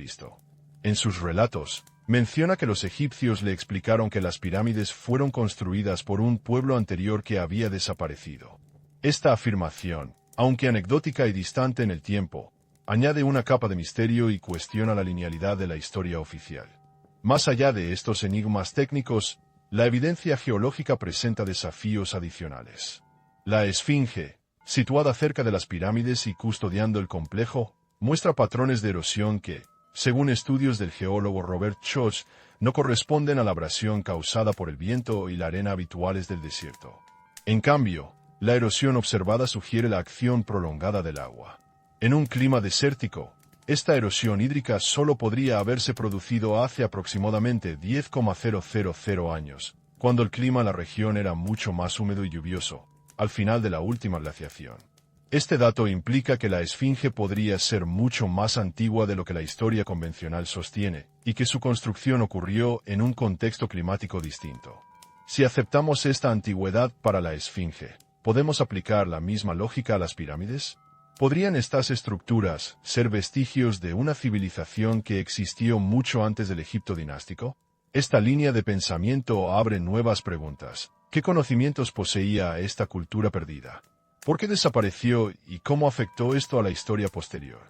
En sus relatos, menciona que los egipcios le explicaron que las pirámides fueron construidas por un pueblo anterior que había desaparecido. Esta afirmación, aunque anecdótica y distante en el tiempo, añade una capa de misterio y cuestiona la linealidad de la historia oficial. Más allá de estos enigmas técnicos, la evidencia geológica presenta desafíos adicionales. La Esfinge, situada cerca de las pirámides y custodiando el complejo, muestra patrones de erosión que, según estudios del geólogo Robert Schoch, no corresponden a la abrasión causada por el viento y la arena habituales del desierto. En cambio, la erosión observada sugiere la acción prolongada del agua. En un clima desértico, esta erosión hídrica solo podría haberse producido hace aproximadamente 10,000 años, cuando el clima en la región era mucho más húmedo y lluvioso, al final de la última glaciación. Este dato implica que la Esfinge podría ser mucho más antigua de lo que la historia convencional sostiene, y que su construcción ocurrió en un contexto climático distinto. Si aceptamos esta antigüedad para la Esfinge, ¿podemos aplicar la misma lógica a las pirámides? ¿Podrían estas estructuras ser vestigios de una civilización que existió mucho antes del Egipto dinástico? Esta línea de pensamiento abre nuevas preguntas. ¿Qué conocimientos poseía esta cultura perdida? ¿Por qué desapareció y cómo afectó esto a la historia posterior?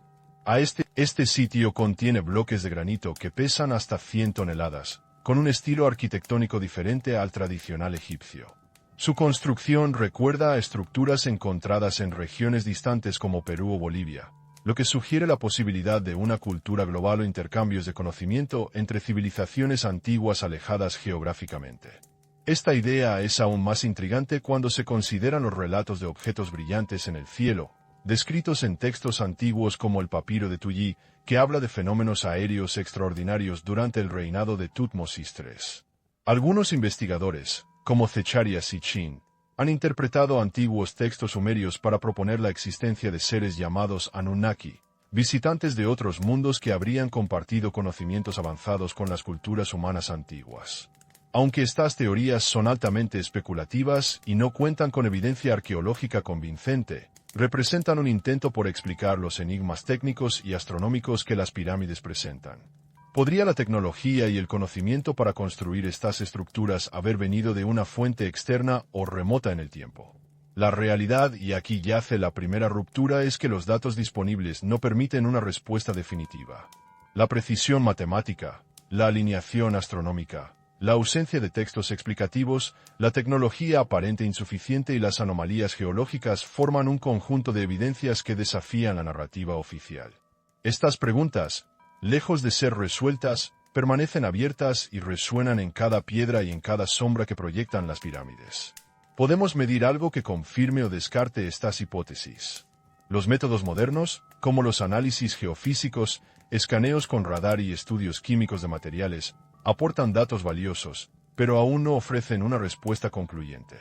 Este sitio contiene bloques de granito que pesan hasta 100 toneladas, con un estilo arquitectónico diferente al tradicional egipcio. Su construcción recuerda a estructuras encontradas en regiones distantes como Perú o Bolivia, lo que sugiere la posibilidad de una cultura global o intercambios de conocimiento entre civilizaciones antiguas alejadas geográficamente. Esta idea es aún más intrigante cuando se consideran los relatos de objetos brillantes en el cielo, descritos en textos antiguos como el Papiro de Tulli, que habla de fenómenos aéreos extraordinarios durante el reinado de Tutmosis III. Algunos investigadores, como Zecharia Sitchin, han interpretado antiguos textos sumerios para proponer la existencia de seres llamados Anunnaki, visitantes de otros mundos que habrían compartido conocimientos avanzados con las culturas humanas antiguas. Aunque estas teorías son altamente especulativas y no cuentan con evidencia arqueológica convincente, representan un intento por explicar los enigmas técnicos y astronómicos que las pirámides presentan. ¿Podría la tecnología y el conocimiento para construir estas estructuras haber venido de una fuente externa o remota en el tiempo? La realidad, y aquí yace la primera ruptura, es que los datos disponibles no permiten una respuesta definitiva. La precisión matemática, la alineación astronómica, la ausencia de textos explicativos, la tecnología aparente insuficiente y las anomalías geológicas forman un conjunto de evidencias que desafían la narrativa oficial. Estas preguntas, lejos de ser resueltas, permanecen abiertas y resuenan en cada piedra y en cada sombra que proyectan las pirámides. ¿Podemos medir algo que confirme o descarte estas hipótesis? Los métodos modernos, como los análisis geofísicos, escaneos con radar y estudios químicos de materiales, aportan datos valiosos, pero aún no ofrecen una respuesta concluyente.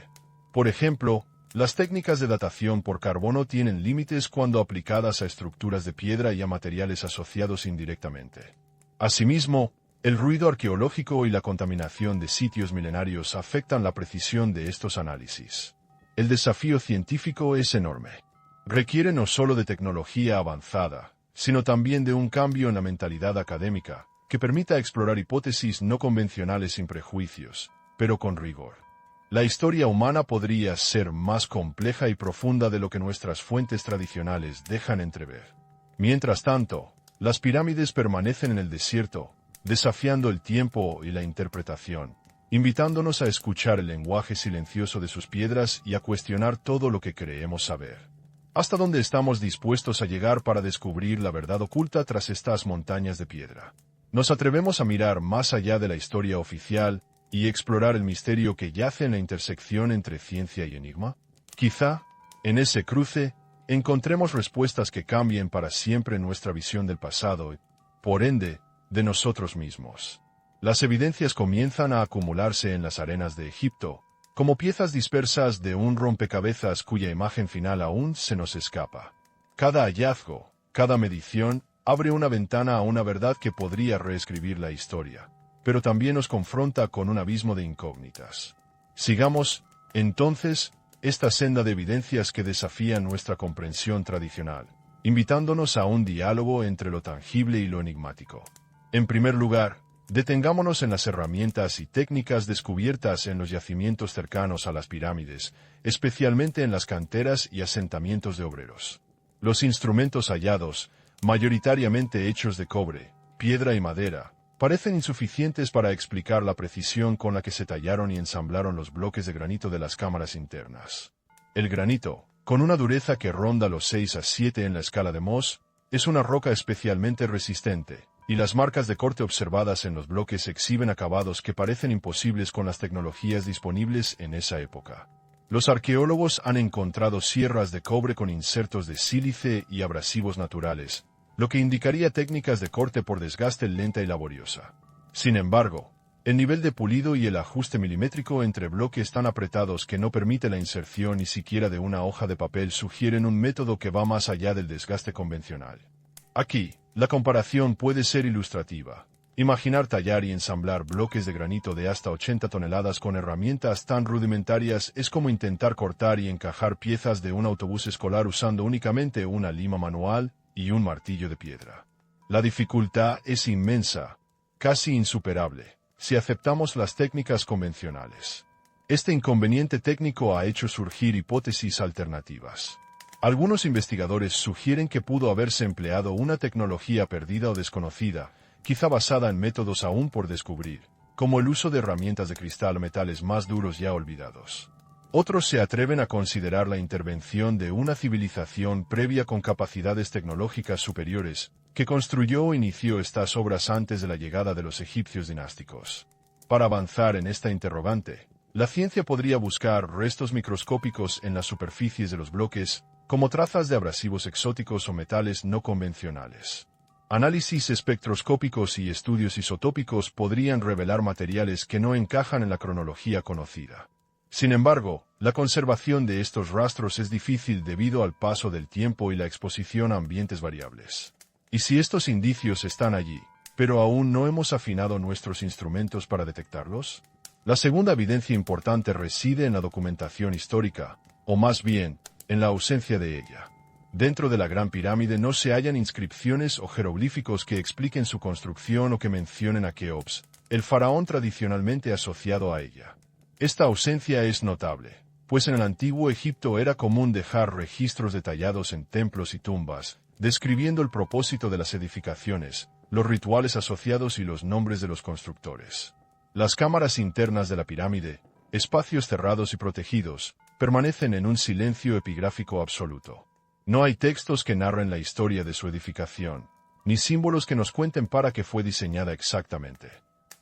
Por ejemplo, las técnicas de datación por carbono tienen límites cuando aplicadas a estructuras de piedra y a materiales asociados indirectamente. Asimismo, el ruido arqueológico y la contaminación de sitios milenarios afectan la precisión de estos análisis. El desafío científico es enorme. Requiere no solo de tecnología avanzada, sino también de un cambio en la mentalidad académica, que permita explorar hipótesis no convencionales sin prejuicios, pero con rigor. La historia humana podría ser más compleja y profunda de lo que nuestras fuentes tradicionales dejan entrever. Mientras tanto, las pirámides permanecen en el desierto, desafiando el tiempo y la interpretación, invitándonos a escuchar el lenguaje silencioso de sus piedras y a cuestionar todo lo que creemos saber. ¿Hasta dónde estamos dispuestos a llegar para descubrir la verdad oculta tras estas montañas de piedra? ¿Nos atrevemos a mirar más allá de la historia oficial y explorar el misterio que yace en la intersección entre ciencia y enigma? Quizá, en ese cruce, encontremos respuestas que cambien para siempre nuestra visión del pasado y, por ende, de nosotros mismos. Las evidencias comienzan a acumularse en las arenas de Egipto, como piezas dispersas de un rompecabezas cuya imagen final aún se nos escapa. Cada hallazgo, cada medición, abre una ventana a una verdad que podría reescribir la historia, pero también nos confronta con un abismo de incógnitas. Sigamos, entonces, esta senda de evidencias que desafían nuestra comprensión tradicional, invitándonos a un diálogo entre lo tangible y lo enigmático. En primer lugar, detengámonos en las herramientas y técnicas descubiertas en los yacimientos cercanos a las pirámides, especialmente en las canteras y asentamientos de obreros. Los instrumentos hallados, mayoritariamente hechos de cobre, piedra y madera, parecen insuficientes para explicar la precisión con la que se tallaron y ensamblaron los bloques de granito de las cámaras internas. El granito, con una dureza que ronda los 6 a 7 en la escala de Mohs, es una roca especialmente resistente, y las marcas de corte observadas en los bloques exhiben acabados que parecen imposibles con las tecnologías disponibles en esa época. Los arqueólogos han encontrado sierras de cobre con insertos de sílice y abrasivos naturales, lo que indicaría técnicas de corte por desgaste lenta y laboriosa. Sin embargo, el nivel de pulido y el ajuste milimétrico entre bloques tan apretados que no permite la inserción ni siquiera de una hoja de papel sugieren un método que va más allá del desgaste convencional. Aquí, la comparación puede ser ilustrativa. Imaginar tallar y ensamblar bloques de granito de hasta 80 toneladas con herramientas tan rudimentarias es como intentar cortar y encajar piezas de un autobús escolar usando únicamente una lima manual y un martillo de piedra. La dificultad es inmensa, casi insuperable, si aceptamos las técnicas convencionales. Este inconveniente técnico ha hecho surgir hipótesis alternativas. Algunos investigadores sugieren que pudo haberse empleado una tecnología perdida o desconocida, quizá basada en métodos aún por descubrir, como el uso de herramientas de cristal o metales más duros ya olvidados. Otros se atreven a considerar la intervención de una civilización previa con capacidades tecnológicas superiores, que construyó o inició estas obras antes de la llegada de los egipcios dinásticos. Para avanzar en esta interrogante, la ciencia podría buscar restos microscópicos en las superficies de los bloques, como trazas de abrasivos exóticos o metales no convencionales. Análisis espectroscópicos y estudios isotópicos podrían revelar materiales que no encajan en la cronología conocida. Sin embargo, la conservación de estos rastros es difícil debido al paso del tiempo y la exposición a ambientes variables. ¿Y si estos indicios están allí, pero aún no hemos afinado nuestros instrumentos para detectarlos? La segunda evidencia importante reside en la documentación histórica, o más bien, en la ausencia de ella. Dentro de la Gran Pirámide no se hallan inscripciones o jeroglíficos que expliquen su construcción o que mencionen a Keops, el faraón tradicionalmente asociado a ella. Esta ausencia es notable, pues en el antiguo Egipto era común dejar registros detallados en templos y tumbas, describiendo el propósito de las edificaciones, los rituales asociados y los nombres de los constructores. Las cámaras internas de la pirámide, espacios cerrados y protegidos, permanecen en un silencio epigráfico absoluto. No hay textos que narren la historia de su edificación, ni símbolos que nos cuenten para qué fue diseñada exactamente.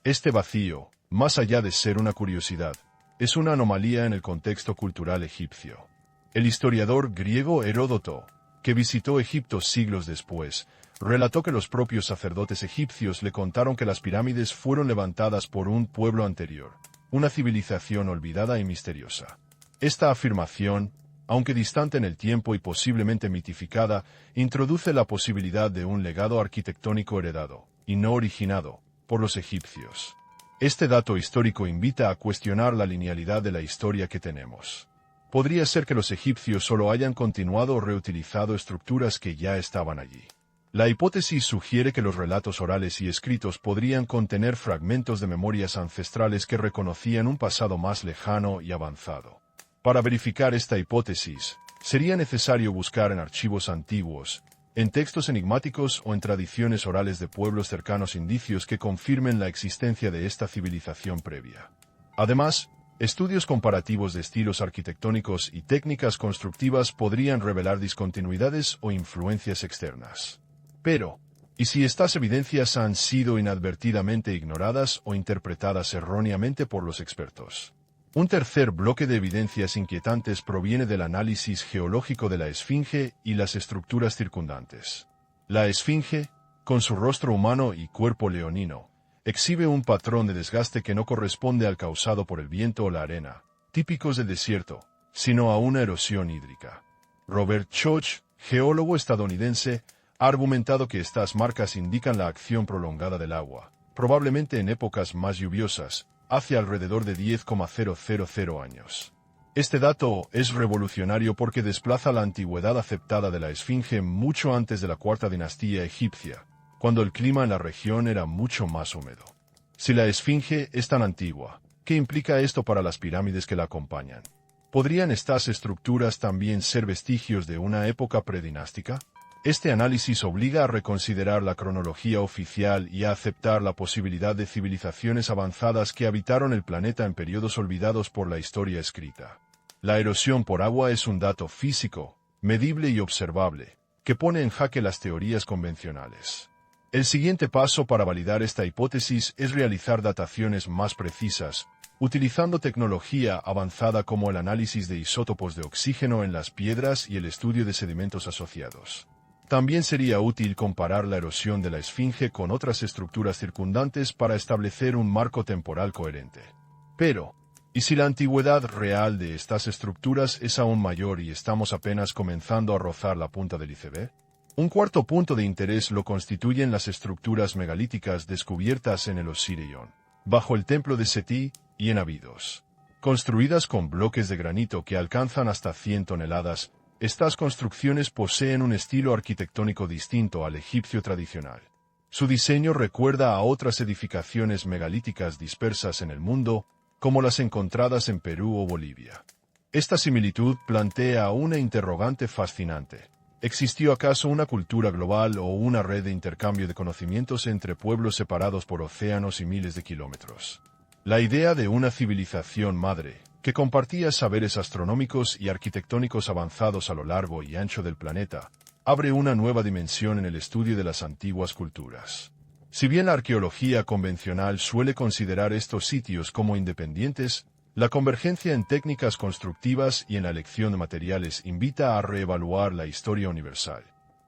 Este vacío, más allá de ser una curiosidad, es una anomalía en el contexto cultural egipcio. El historiador griego Heródoto, que visitó Egipto siglos después, relató que los propios sacerdotes egipcios le contaron que las pirámides fueron levantadas por un pueblo anterior, una civilización olvidada y misteriosa. Esta afirmación, aunque distante en el tiempo y posiblemente mitificada, introduce la posibilidad de un legado arquitectónico heredado, y no originado, por los egipcios. Este dato histórico invita a cuestionar la linealidad de la historia que tenemos. Podría ser que los egipcios solo hayan continuado o reutilizado estructuras que ya estaban allí. La hipótesis sugiere que los relatos orales y escritos podrían contener fragmentos de memorias ancestrales que reconocían un pasado más lejano y avanzado. Para verificar esta hipótesis, sería necesario buscar en archivos antiguos, en textos enigmáticos o en tradiciones orales de pueblos cercanos indicios que confirmen la existencia de esta civilización previa. Además, estudios comparativos de estilos arquitectónicos y técnicas constructivas podrían revelar discontinuidades o influencias externas. Pero, ¿y si estas evidencias han sido inadvertidamente ignoradas o interpretadas erróneamente por los expertos? Un tercer bloque de evidencias inquietantes proviene del análisis geológico de la Esfinge y las estructuras circundantes. La Esfinge, con su rostro humano y cuerpo leonino, exhibe un patrón de desgaste que no corresponde al causado por el viento o la arena, típicos del desierto, sino a una erosión hídrica. Robert Schoch, geólogo estadounidense, ha argumentado que estas marcas indican la acción prolongada del agua, probablemente en épocas más lluviosas, hace alrededor de 10,000 años. Este dato es revolucionario porque desplaza la antigüedad aceptada de la Esfinge mucho antes de la cuarta dinastía egipcia, cuando el clima en la región era mucho más húmedo. Si la Esfinge es tan antigua, ¿qué implica esto para las pirámides que la acompañan? ¿Podrían estas estructuras también ser vestigios de una época predinástica? Este análisis obliga a reconsiderar la cronología oficial y a aceptar la posibilidad de civilizaciones avanzadas que habitaron el planeta en periodos olvidados por la historia escrita. La erosión por agua es un dato físico, medible y observable, que pone en jaque las teorías convencionales. El siguiente paso para validar esta hipótesis es realizar dataciones más precisas, utilizando tecnología avanzada como el análisis de isótopos de oxígeno en las piedras y el estudio de sedimentos asociados. También sería útil comparar la erosión de la Esfinge con otras estructuras circundantes para establecer un marco temporal coherente. Pero, ¿y si la antigüedad real de estas estructuras es aún mayor y estamos apenas comenzando a rozar la punta del iceberg? Un cuarto punto de interés lo constituyen las estructuras megalíticas descubiertas en el Osirion, bajo el templo de Seti y en Abidos. Construidas con bloques de granito que alcanzan hasta 100 toneladas, estas construcciones poseen un estilo arquitectónico distinto al egipcio tradicional. Su diseño recuerda a otras edificaciones megalíticas dispersas en el mundo, como las encontradas en Perú o Bolivia. Esta similitud plantea una interrogante fascinante. ¿Existió acaso una cultura global o una red de intercambio de conocimientos entre pueblos separados por océanos y miles de kilómetros? La idea de una civilización madre, que compartía saberes astronómicos y arquitectónicos avanzados a lo largo y ancho del planeta, abre una nueva dimensión en el estudio de las antiguas culturas. Si bien la arqueología convencional suele considerar estos sitios como independientes, la convergencia en técnicas constructivas y en la elección de materiales invita a reevaluar la historia universal.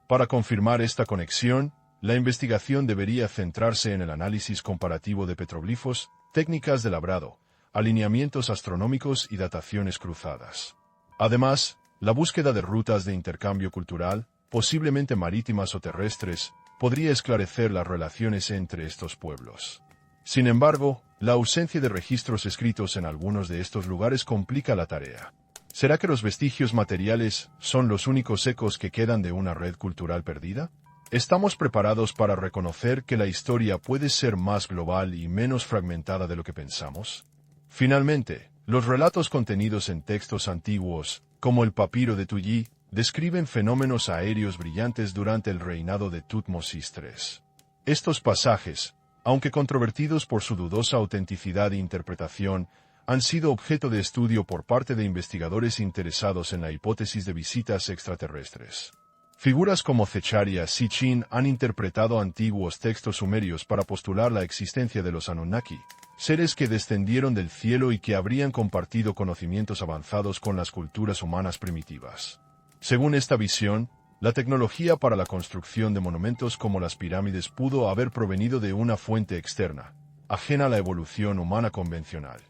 Para confirmar esta conexión, la investigación debería centrarse en el análisis comparativo de petroglifos, técnicas de labrado, alineamientos astronómicos y dataciones cruzadas. Además, la búsqueda de rutas de intercambio cultural, posiblemente marítimas o terrestres, podría esclarecer las relaciones entre estos pueblos. Sin embargo, la ausencia de registros escritos en algunos de estos lugares complica la tarea. ¿Será que los vestigios materiales son los únicos ecos que quedan de una red cultural perdida? ¿Estamos preparados para reconocer que la historia puede ser más global y menos fragmentada de lo que pensamos? Finalmente, los relatos contenidos en textos antiguos, como el papiro de Tulli, describen fenómenos aéreos brillantes durante el reinado de Tutmosis III. Estos pasajes, aunque controvertidos por su dudosa autenticidad e interpretación, han sido objeto de estudio por parte de investigadores interesados en la hipótesis de visitas extraterrestres. Figuras como Zecharia Sitchin han interpretado antiguos textos sumerios para postular la existencia de los Anunnaki, seres que descendieron del cielo y que habrían compartido conocimientos avanzados con las culturas humanas primitivas. Según esta visión, la tecnología para la construcción de monumentos como las pirámides pudo haber provenido de una fuente externa, ajena a la evolución humana convencional.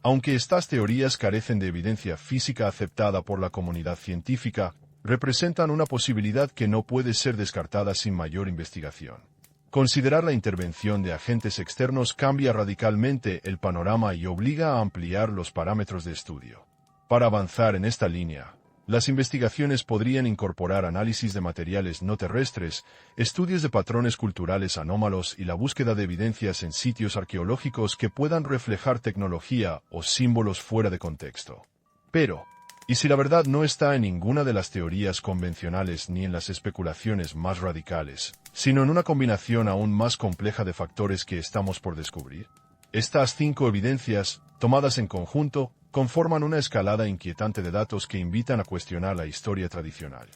Aunque estas teorías carecen de evidencia física aceptada por la comunidad científica, representan una posibilidad que no puede ser descartada sin mayor investigación. Considerar la intervención de agentes externos cambia radicalmente el panorama y obliga a ampliar los parámetros de estudio. Para avanzar en esta línea, las investigaciones podrían incorporar análisis de materiales no terrestres, estudios de patrones culturales anómalos y la búsqueda de evidencias en sitios arqueológicos que puedan reflejar tecnología o símbolos fuera de contexto. Pero, ¿y si la verdad no está en ninguna de las teorías convencionales ni en las especulaciones más radicales, sino en una combinación aún más compleja de factores que estamos por descubrir? Estas 5 evidencias, tomadas en conjunto, conforman una escalada inquietante de datos que invitan a cuestionar la historia tradicional.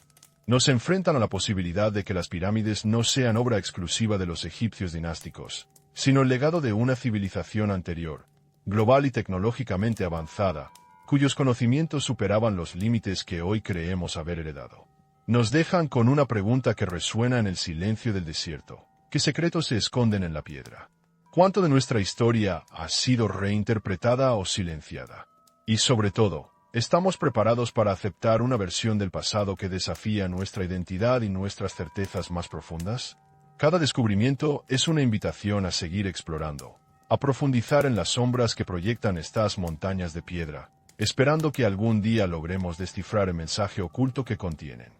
Nos enfrentan a la posibilidad de que las pirámides no sean obra exclusiva de los egipcios dinásticos, sino el legado de una civilización anterior, global y tecnológicamente avanzada, cuyos conocimientos superaban los límites que hoy creemos haber heredado. Nos dejan con una pregunta que resuena en el silencio del desierto. ¿Qué secretos se esconden en la piedra? ¿Cuánto de nuestra historia ha sido reinterpretada o silenciada? Y sobre todo, ¿estamos preparados para aceptar una versión del pasado que desafía nuestra identidad y nuestras certezas más profundas? Cada descubrimiento es una invitación a seguir explorando, a profundizar en las sombras que proyectan estas montañas de piedra, esperando que algún día logremos descifrar el mensaje oculto que contienen.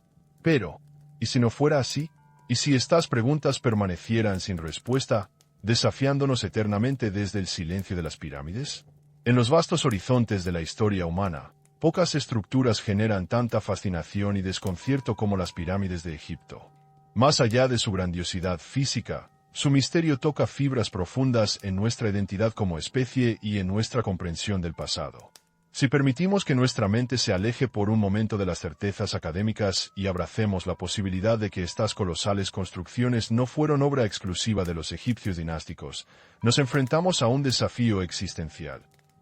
Pero, ¿y si no fuera así? ¿Y si estas preguntas permanecieran sin respuesta, desafiándonos eternamente desde el silencio de las pirámides? En los vastos horizontes de la historia humana, pocas estructuras generan tanta fascinación y desconcierto como las pirámides de Egipto. Más allá de su grandiosidad física, su misterio toca fibras profundas en nuestra identidad como especie y en nuestra comprensión del pasado. Si permitimos que nuestra mente se aleje por un momento de las certezas académicas y abracemos la posibilidad de que estas colosales construcciones no fueron obra exclusiva de los egipcios dinásticos, nos enfrentamos a un desafío existencial.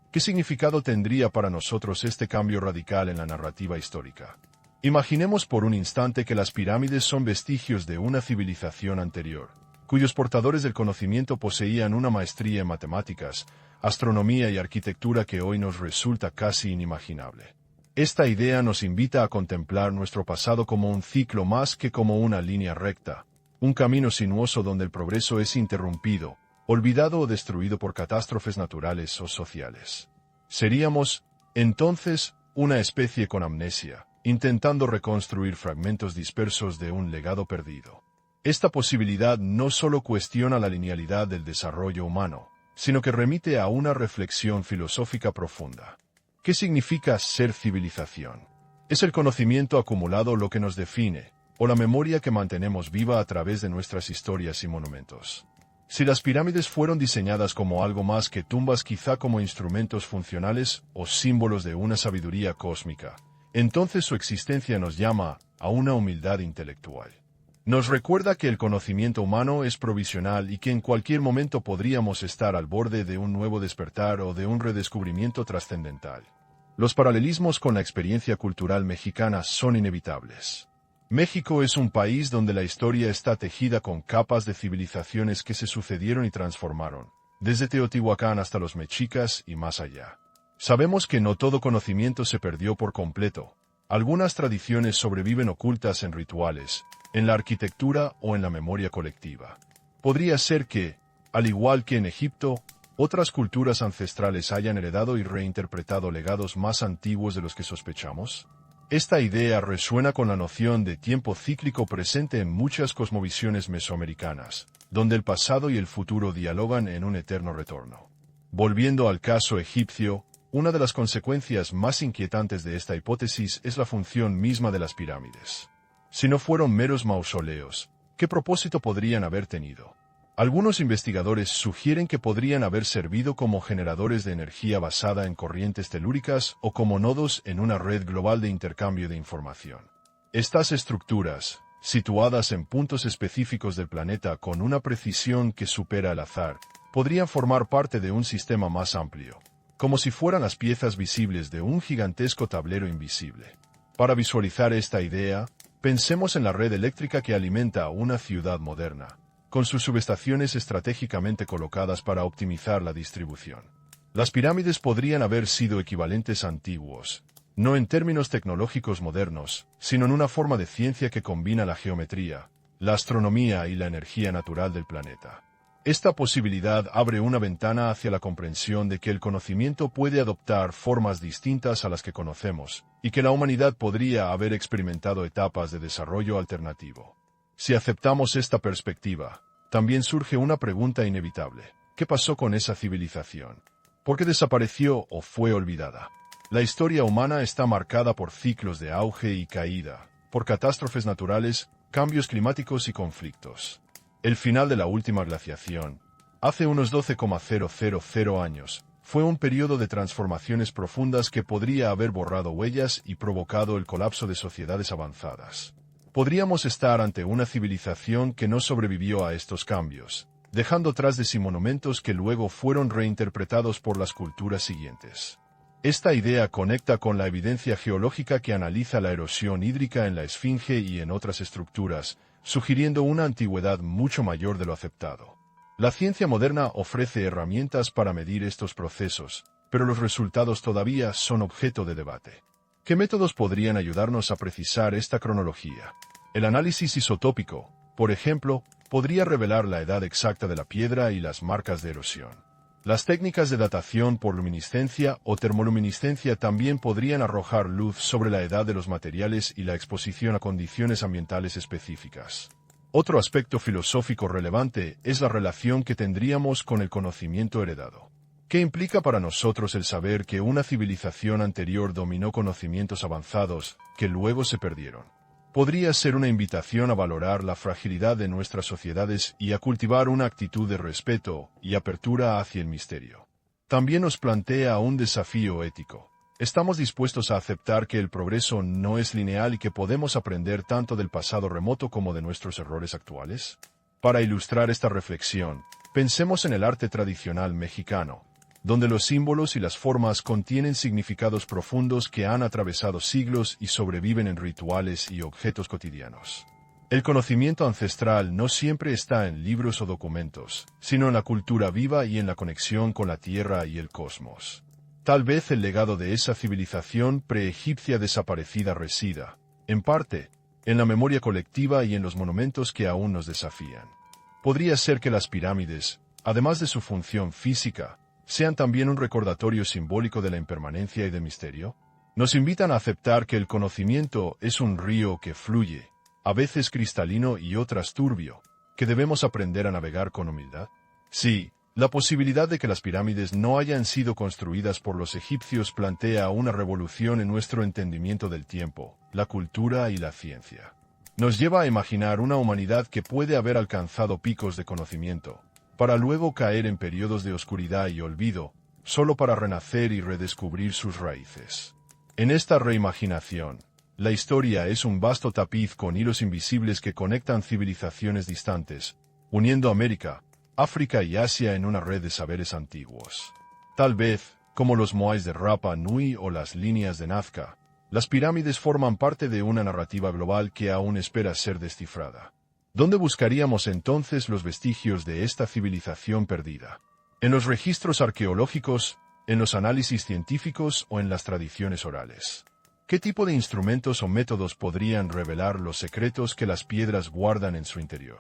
¿Qué significado tendría para nosotros este cambio radical en la narrativa histórica? Imaginemos por un instante que las pirámides son vestigios de una civilización anterior, cuyos portadores del conocimiento poseían una maestría en matemáticas, astronomía y arquitectura que hoy nos resulta casi inimaginable. Esta idea nos invita a contemplar nuestro pasado como un ciclo más que como una línea recta, un camino sinuoso donde el progreso es interrumpido, olvidado o destruido por catástrofes naturales o sociales. Seríamos, entonces, una especie con amnesia, intentando reconstruir fragmentos dispersos de un legado perdido. Esta posibilidad no solo cuestiona la linealidad del desarrollo humano, sino que remite a una reflexión filosófica profunda. ¿Qué significa ser civilización? ¿Es el conocimiento acumulado lo que nos define, o la memoria que mantenemos viva a través de nuestras historias y monumentos? Si las pirámides fueron diseñadas como algo más que tumbas, quizá como instrumentos funcionales o símbolos de una sabiduría cósmica, entonces su existencia nos llama a una humildad intelectual. Nos recuerda que el conocimiento humano es provisional y que en cualquier momento podríamos estar al borde de un nuevo despertar o de un redescubrimiento trascendental. Los paralelismos con la experiencia cultural mexicana son inevitables. México es un país donde la historia está tejida con capas de civilizaciones que se sucedieron y transformaron, desde Teotihuacán hasta los mexicas y más allá. Sabemos que no todo conocimiento se perdió por completo. Algunas tradiciones sobreviven ocultas en rituales, en la arquitectura o en la memoria colectiva. Podría ser que, al igual que en Egipto, otras culturas ancestrales hayan heredado y reinterpretado legados más antiguos de los que sospechamos. Esta idea resuena con la noción de tiempo cíclico presente en muchas cosmovisiones mesoamericanas, donde el pasado y el futuro dialogan en un eterno retorno. Volviendo al caso egipcio, una de las consecuencias más inquietantes de esta hipótesis es la función misma de las pirámides. Si no fueron meros mausoleos, ¿qué propósito podrían haber tenido? Algunos investigadores sugieren que podrían haber servido como generadores de energía basada en corrientes telúricas o como nodos en una red global de intercambio de información. Estas estructuras, situadas en puntos específicos del planeta con una precisión que supera el azar, podrían formar parte de un sistema más amplio, como si fueran las piezas visibles de un gigantesco tablero invisible. Para visualizar esta idea, pensemos en la red eléctrica que alimenta una ciudad moderna, con sus subestaciones estratégicamente colocadas para optimizar la distribución. Las pirámides podrían haber sido equivalentes antiguos, no en términos tecnológicos modernos, sino en una forma de ciencia que combina la geometría, la astronomía y la energía natural del planeta. Esta posibilidad abre una ventana hacia la comprensión de que el conocimiento puede adoptar formas distintas a las que conocemos, y que la humanidad podría haber experimentado etapas de desarrollo alternativo. Si aceptamos esta perspectiva, también surge una pregunta inevitable. ¿Qué pasó con esa civilización? ¿Por qué desapareció o fue olvidada? La historia humana está marcada por ciclos de auge y caída, por catástrofes naturales, cambios climáticos y conflictos. El final de la última glaciación, hace unos 12,000 años, fue un periodo de transformaciones profundas que podría haber borrado huellas y provocado el colapso de sociedades avanzadas. Podríamos estar ante una civilización que no sobrevivió a estos cambios, dejando tras de sí monumentos que luego fueron reinterpretados por las culturas siguientes. Esta idea conecta con la evidencia geológica que analiza la erosión hídrica en la Esfinge y en otras estructuras, sugiriendo una antigüedad mucho mayor de lo aceptado. La ciencia moderna ofrece herramientas para medir estos procesos, pero los resultados todavía son objeto de debate. ¿Qué métodos podrían ayudarnos a precisar esta cronología? El análisis isotópico, por ejemplo, podría revelar la edad exacta de la piedra y las marcas de erosión. Las técnicas de datación por luminiscencia o termoluminiscencia también podrían arrojar luz sobre la edad de los materiales y la exposición a condiciones ambientales específicas. Otro aspecto filosófico relevante es la relación que tendríamos con el conocimiento heredado. ¿Qué implica para nosotros el saber que una civilización anterior dominó conocimientos avanzados que luego se perdieron? Podría ser una invitación a valorar la fragilidad de nuestras sociedades y a cultivar una actitud de respeto y apertura hacia el misterio. También nos plantea un desafío ético. ¿Estamos dispuestos a aceptar que el progreso no es lineal y que podemos aprender tanto del pasado remoto como de nuestros errores actuales? Para ilustrar esta reflexión, pensemos en el arte tradicional mexicano, donde los símbolos y las formas contienen significados profundos que han atravesado siglos y sobreviven en rituales y objetos cotidianos. El conocimiento ancestral no siempre está en libros o documentos, sino en la cultura viva y en la conexión con la tierra y el cosmos. Tal vez el legado de esa civilización preegipcia desaparecida resida, en parte, en la memoria colectiva y en los monumentos que aún nos desafían. Podría ser que las pirámides, además de su función física, sean también un recordatorio simbólico de la impermanencia y del misterio. Nos invitan a aceptar que el conocimiento es un río que fluye, a veces cristalino y otras turbio, que debemos aprender a navegar con humildad? Sí, la posibilidad de que las pirámides no hayan sido construidas por los egipcios plantea una revolución en nuestro entendimiento del tiempo, la cultura y la ciencia. Nos lleva a imaginar una humanidad que puede haber alcanzado picos de conocimiento, para luego caer en periodos de oscuridad y olvido, solo para renacer y redescubrir sus raíces. En esta reimaginación, la historia es un vasto tapiz con hilos invisibles que conectan civilizaciones distantes, uniendo América, África y Asia en una red de saberes antiguos. Tal vez, como los moais de Rapa Nui o las líneas de Nazca, las pirámides forman parte de una narrativa global que aún espera ser descifrada. ¿Dónde buscaríamos entonces los vestigios de esta civilización perdida? ¿En los registros arqueológicos, en los análisis científicos o en las tradiciones orales? ¿Qué tipo de instrumentos o métodos podrían revelar los secretos que las piedras guardan en su interior?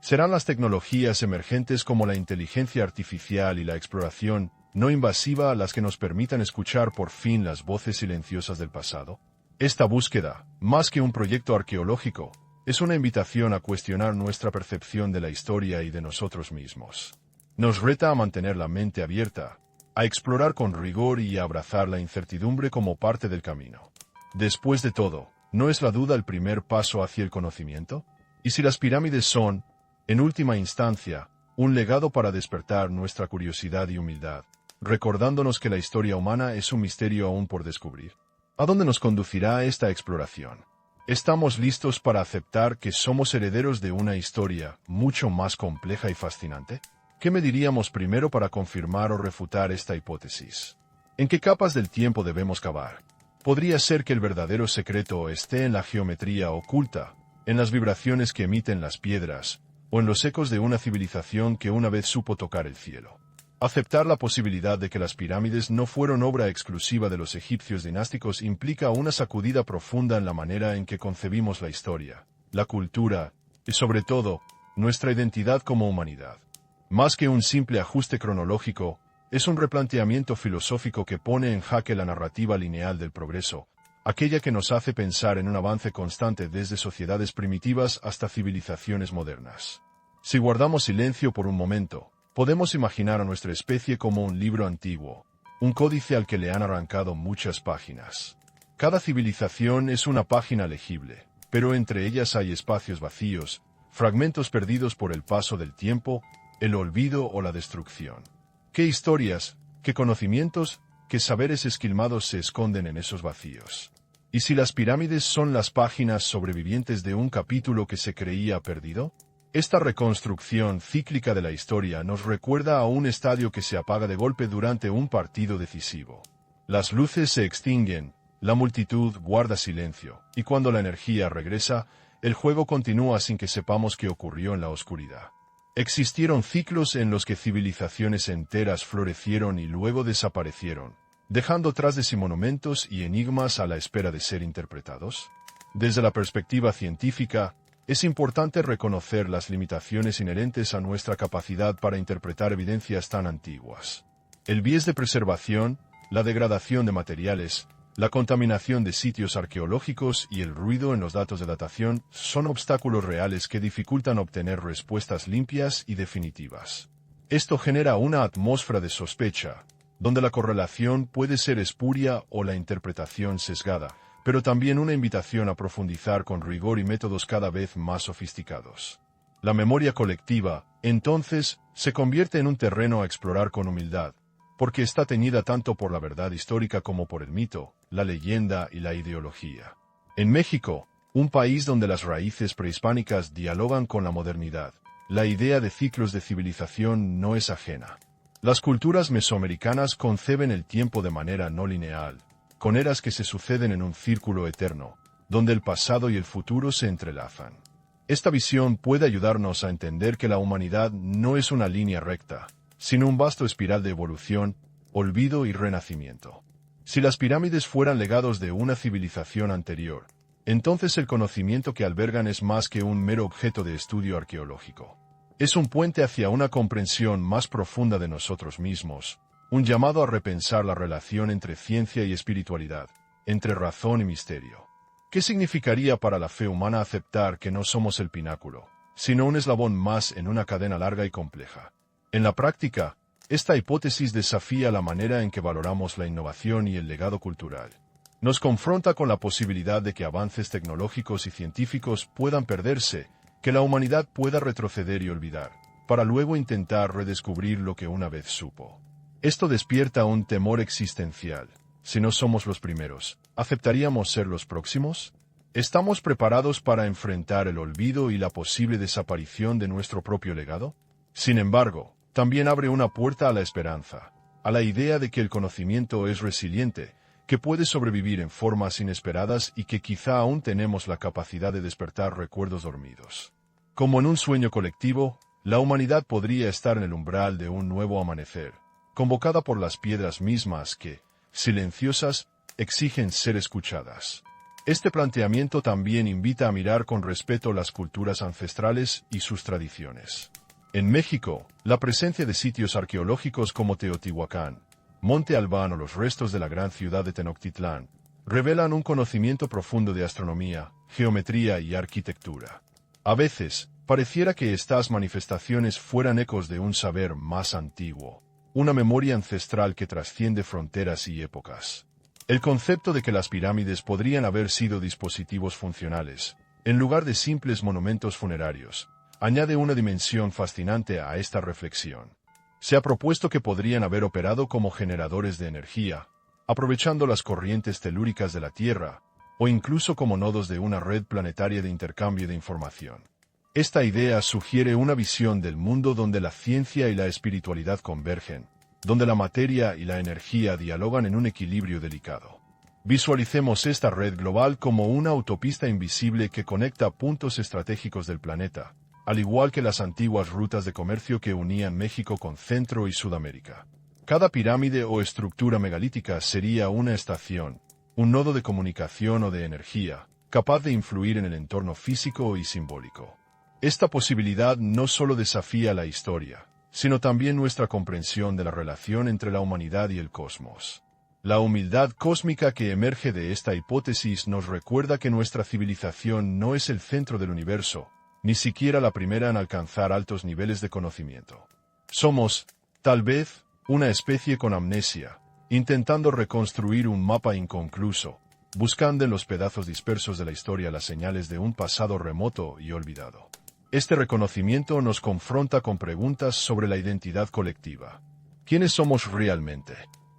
¿Serán las tecnologías emergentes como la inteligencia artificial y la exploración no invasiva las que nos permitan escuchar por fin las voces silenciosas del pasado? Esta búsqueda, más que un proyecto arqueológico, es una invitación a cuestionar nuestra percepción de la historia y de nosotros mismos. Nos reta a mantener la mente abierta, a explorar con rigor y a abrazar la incertidumbre como parte del camino. Después de todo, ¿no es la duda el primer paso hacia el conocimiento? ¿Y si las pirámides son, en última instancia, un legado para despertar nuestra curiosidad y humildad, recordándonos que la historia humana es un misterio aún por descubrir? ¿A dónde nos conducirá esta exploración? ¿Estamos listos para aceptar que somos herederos de una historia mucho más compleja y fascinante? ¿Qué mediríamos primero para confirmar o refutar esta hipótesis? ¿En qué capas del tiempo debemos cavar? Podría ser que el verdadero secreto esté en la geometría oculta, en las vibraciones que emiten las piedras, o en los ecos de una civilización que una vez supo tocar el cielo. Aceptar la posibilidad de que las pirámides no fueron obra exclusiva de los egipcios dinásticos implica una sacudida profunda en la manera en que concebimos la historia, la cultura, y sobre todo, nuestra identidad como humanidad. Más que un simple ajuste cronológico, es un replanteamiento filosófico que pone en jaque la narrativa lineal del progreso, aquella que nos hace pensar en un avance constante desde sociedades primitivas hasta civilizaciones modernas. Si guardamos silencio por un momento, podemos imaginar a nuestra especie como un libro antiguo, un códice al que le han arrancado muchas páginas. Cada civilización es una página legible, pero entre ellas hay espacios vacíos, fragmentos perdidos por el paso del tiempo, el olvido o la destrucción. ¿Qué historias, qué conocimientos, qué saberes esquilmados se esconden en esos vacíos? ¿Y si las pirámides son las páginas sobrevivientes de un capítulo que se creía perdido? Esta reconstrucción cíclica de la historia nos recuerda a un estadio que se apaga de golpe durante un partido decisivo. Las luces se extinguen, la multitud guarda silencio, y cuando la energía regresa, el juego continúa sin que sepamos qué ocurrió en la oscuridad. Existieron ciclos en los que civilizaciones enteras florecieron y luego desaparecieron, dejando tras de sí monumentos y enigmas a la espera de ser interpretados. Desde la perspectiva científica, es importante reconocer las limitaciones inherentes a nuestra capacidad para interpretar evidencias tan antiguas. El biais de preservación, la degradación de materiales, la contaminación de sitios arqueológicos y el ruido en los datos de datación son obstáculos reales que dificultan obtener respuestas limpias y definitivas. Esto genera una atmósfera de sospecha, donde la correlación puede ser espuria o la interpretación sesgada, pero también una invitación a profundizar con rigor y métodos cada vez más sofisticados. La memoria colectiva, entonces, se convierte en un terreno a explorar con humildad, porque está teñida tanto por la verdad histórica como por el mito, la leyenda y la ideología. En México, un país donde las raíces prehispánicas dialogan con la modernidad, la idea de ciclos de civilización no es ajena. Las culturas mesoamericanas conceben el tiempo de manera no lineal, con eras que se suceden en un círculo eterno, donde el pasado y el futuro se entrelazan. Esta visión puede ayudarnos a entender que la humanidad no es una línea recta, sino un vasto espiral de evolución, olvido y renacimiento. Si las pirámides fueran legados de una civilización anterior, entonces el conocimiento que albergan es más que un mero objeto de estudio arqueológico. Es un puente hacia una comprensión más profunda de nosotros mismos, un llamado a repensar la relación entre ciencia y espiritualidad, entre razón y misterio. ¿Qué significaría para la fe humana aceptar que no somos el pináculo, sino un eslabón más en una cadena larga y compleja? En la práctica, esta hipótesis desafía la manera en que valoramos la innovación y el legado cultural. Nos confronta con la posibilidad de que avances tecnológicos y científicos puedan perderse, que la humanidad pueda retroceder y olvidar, para luego intentar redescubrir lo que una vez supo. Esto despierta un temor existencial. Si no somos los primeros, ¿aceptaríamos ser los próximos? ¿Estamos preparados para enfrentar el olvido y la posible desaparición de nuestro propio legado? Sin embargo, también abre una puerta a la esperanza, a la idea de que el conocimiento es resiliente, que puede sobrevivir en formas inesperadas y que quizá aún tenemos la capacidad de despertar recuerdos dormidos. Como en un sueño colectivo, la humanidad podría estar en el umbral de un nuevo amanecer, convocada por las piedras mismas que, silenciosas, exigen ser escuchadas. Este planteamiento también invita a mirar con respeto las culturas ancestrales y sus tradiciones. En México, la presencia de sitios arqueológicos como Teotihuacán, Monte Albán o los restos de la gran ciudad de Tenochtitlán revelan un conocimiento profundo de astronomía, geometría y arquitectura. A veces, pareciera que estas manifestaciones fueran ecos de un saber más antiguo, una memoria ancestral que trasciende fronteras y épocas. El concepto de que las pirámides podrían haber sido dispositivos funcionales, en lugar de simples monumentos funerarios, añade una dimensión fascinante a esta reflexión. Se ha propuesto que podrían haber operado como generadores de energía, aprovechando las corrientes telúricas de la Tierra, o incluso como nodos de una red planetaria de intercambio de información. Esta idea sugiere una visión del mundo donde la ciencia y la espiritualidad convergen, donde la materia y la energía dialogan en un equilibrio delicado. Visualicemos esta red global como una autopista invisible que conecta puntos estratégicos del planeta, al igual que las antiguas rutas de comercio que unían México con Centro y Sudamérica. Cada pirámide o estructura megalítica sería una estación, un nodo de comunicación o de energía, capaz de influir en el entorno físico y simbólico. Esta posibilidad no solo desafía la historia, sino también nuestra comprensión de la relación entre la humanidad y el cosmos. La humildad cósmica que emerge de esta hipótesis nos recuerda que nuestra civilización no es el centro del universo, ni siquiera la primera en alcanzar altos niveles de conocimiento. Somos, tal vez, una especie con amnesia, intentando reconstruir un mapa inconcluso, buscando en los pedazos dispersos de la historia las señales de un pasado remoto y olvidado. Este reconocimiento nos confronta con preguntas sobre la identidad colectiva. ¿Quiénes somos realmente?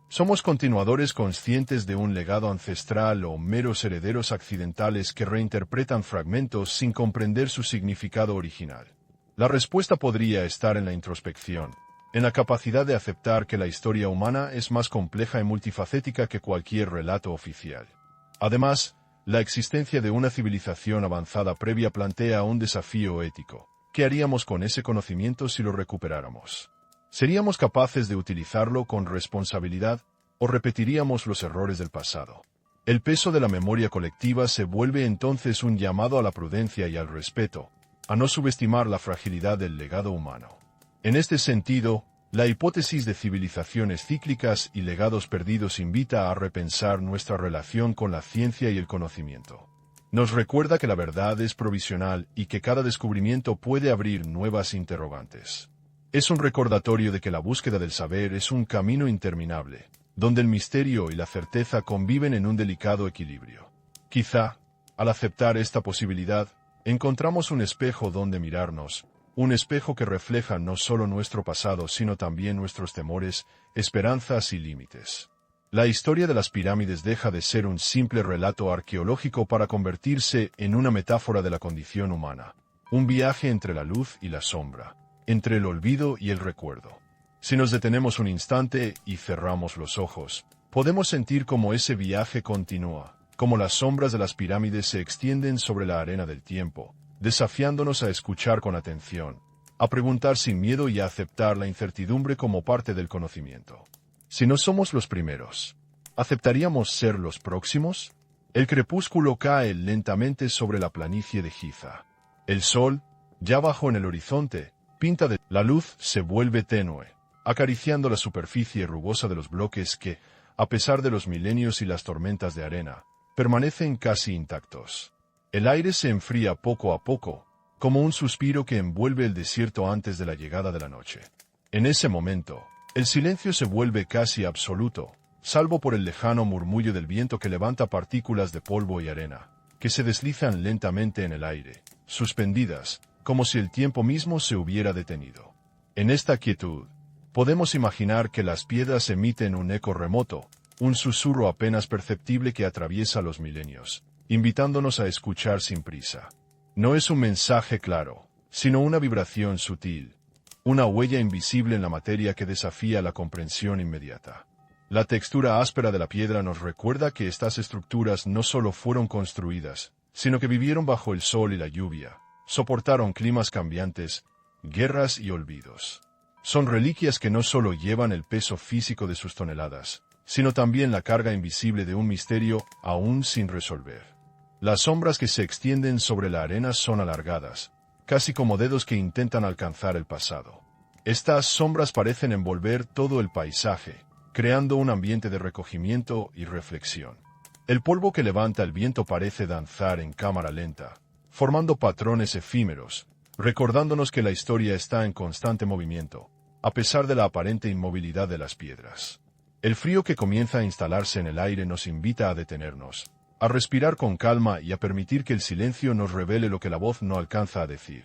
¿Somos continuadores conscientes de un legado ancestral o meros herederos accidentales que reinterpretan fragmentos sin comprender su significado original? La respuesta podría estar en la introspección, en la capacidad de aceptar que la historia humana es más compleja y multifacética que cualquier relato oficial. Además, la existencia de una civilización avanzada previa plantea un desafío ético. ¿Qué haríamos con ese conocimiento si lo recuperáramos? ¿Seríamos capaces de utilizarlo con responsabilidad o repetiríamos los errores del pasado? El peso de la memoria colectiva se vuelve entonces un llamado a la prudencia y al respeto, a no subestimar la fragilidad del legado humano. En este sentido, la hipótesis de civilizaciones cíclicas y legados perdidos invita a repensar nuestra relación con la ciencia y el conocimiento. Nos recuerda que la verdad es provisional y que cada descubrimiento puede abrir nuevas interrogantes. Es un recordatorio de que la búsqueda del saber es un camino interminable, donde el misterio y la certeza conviven en un delicado equilibrio. Quizá, al aceptar esta posibilidad, encontramos un espejo donde mirarnos, un espejo que refleja no solo nuestro pasado sino también nuestros temores, esperanzas y límites. La historia de las pirámides deja de ser un simple relato arqueológico para convertirse en una metáfora de la condición humana, un viaje entre la luz y la sombra, entre el olvido y el recuerdo. Si nos detenemos un instante y cerramos los ojos, podemos sentir cómo ese viaje continúa, cómo las sombras de las pirámides se extienden sobre la arena del tiempo, desafiándonos a escuchar con atención, a preguntar sin miedo y a aceptar la incertidumbre como parte del conocimiento. Si no somos los primeros, ¿aceptaríamos ser los próximos? El crepúsculo cae lentamente sobre la planicie de Giza. El sol, ya bajo en el horizonte, pinta de la luz se vuelve tenue, acariciando la superficie rugosa de los bloques que, a pesar de los milenios y las tormentas de arena, permanecen casi intactos. El aire se enfría poco a poco, como un suspiro que envuelve el desierto antes de la llegada de la noche. En ese momento, el silencio se vuelve casi absoluto, salvo por el lejano murmullo del viento que levanta partículas de polvo y arena, que se deslizan lentamente en el aire, suspendidas, como si el tiempo mismo se hubiera detenido. En esta quietud, podemos imaginar que las piedras emiten un eco remoto, un susurro apenas perceptible que atraviesa los milenios, invitándonos a escuchar sin prisa. No es un mensaje claro, sino una vibración sutil, una huella invisible en la materia que desafía la comprensión inmediata. La textura áspera de la piedra nos recuerda que estas estructuras no solo fueron construidas, sino que vivieron bajo el sol y la lluvia, soportaron climas cambiantes, guerras y olvidos. Son reliquias que no solo llevan el peso físico de sus toneladas, sino también la carga invisible de un misterio aún sin resolver. Las sombras que se extienden sobre la arena son alargadas, casi como dedos que intentan alcanzar el pasado. Estas sombras parecen envolver todo el paisaje, creando un ambiente de recogimiento y reflexión. El polvo que levanta el viento parece danzar en cámara lenta, formando patrones efímeros, recordándonos que la historia está en constante movimiento, a pesar de la aparente inmovilidad de las piedras. El frío que comienza a instalarse en el aire nos invita a detenernos, a respirar con calma y a permitir que el silencio nos revele lo que la voz no alcanza a decir.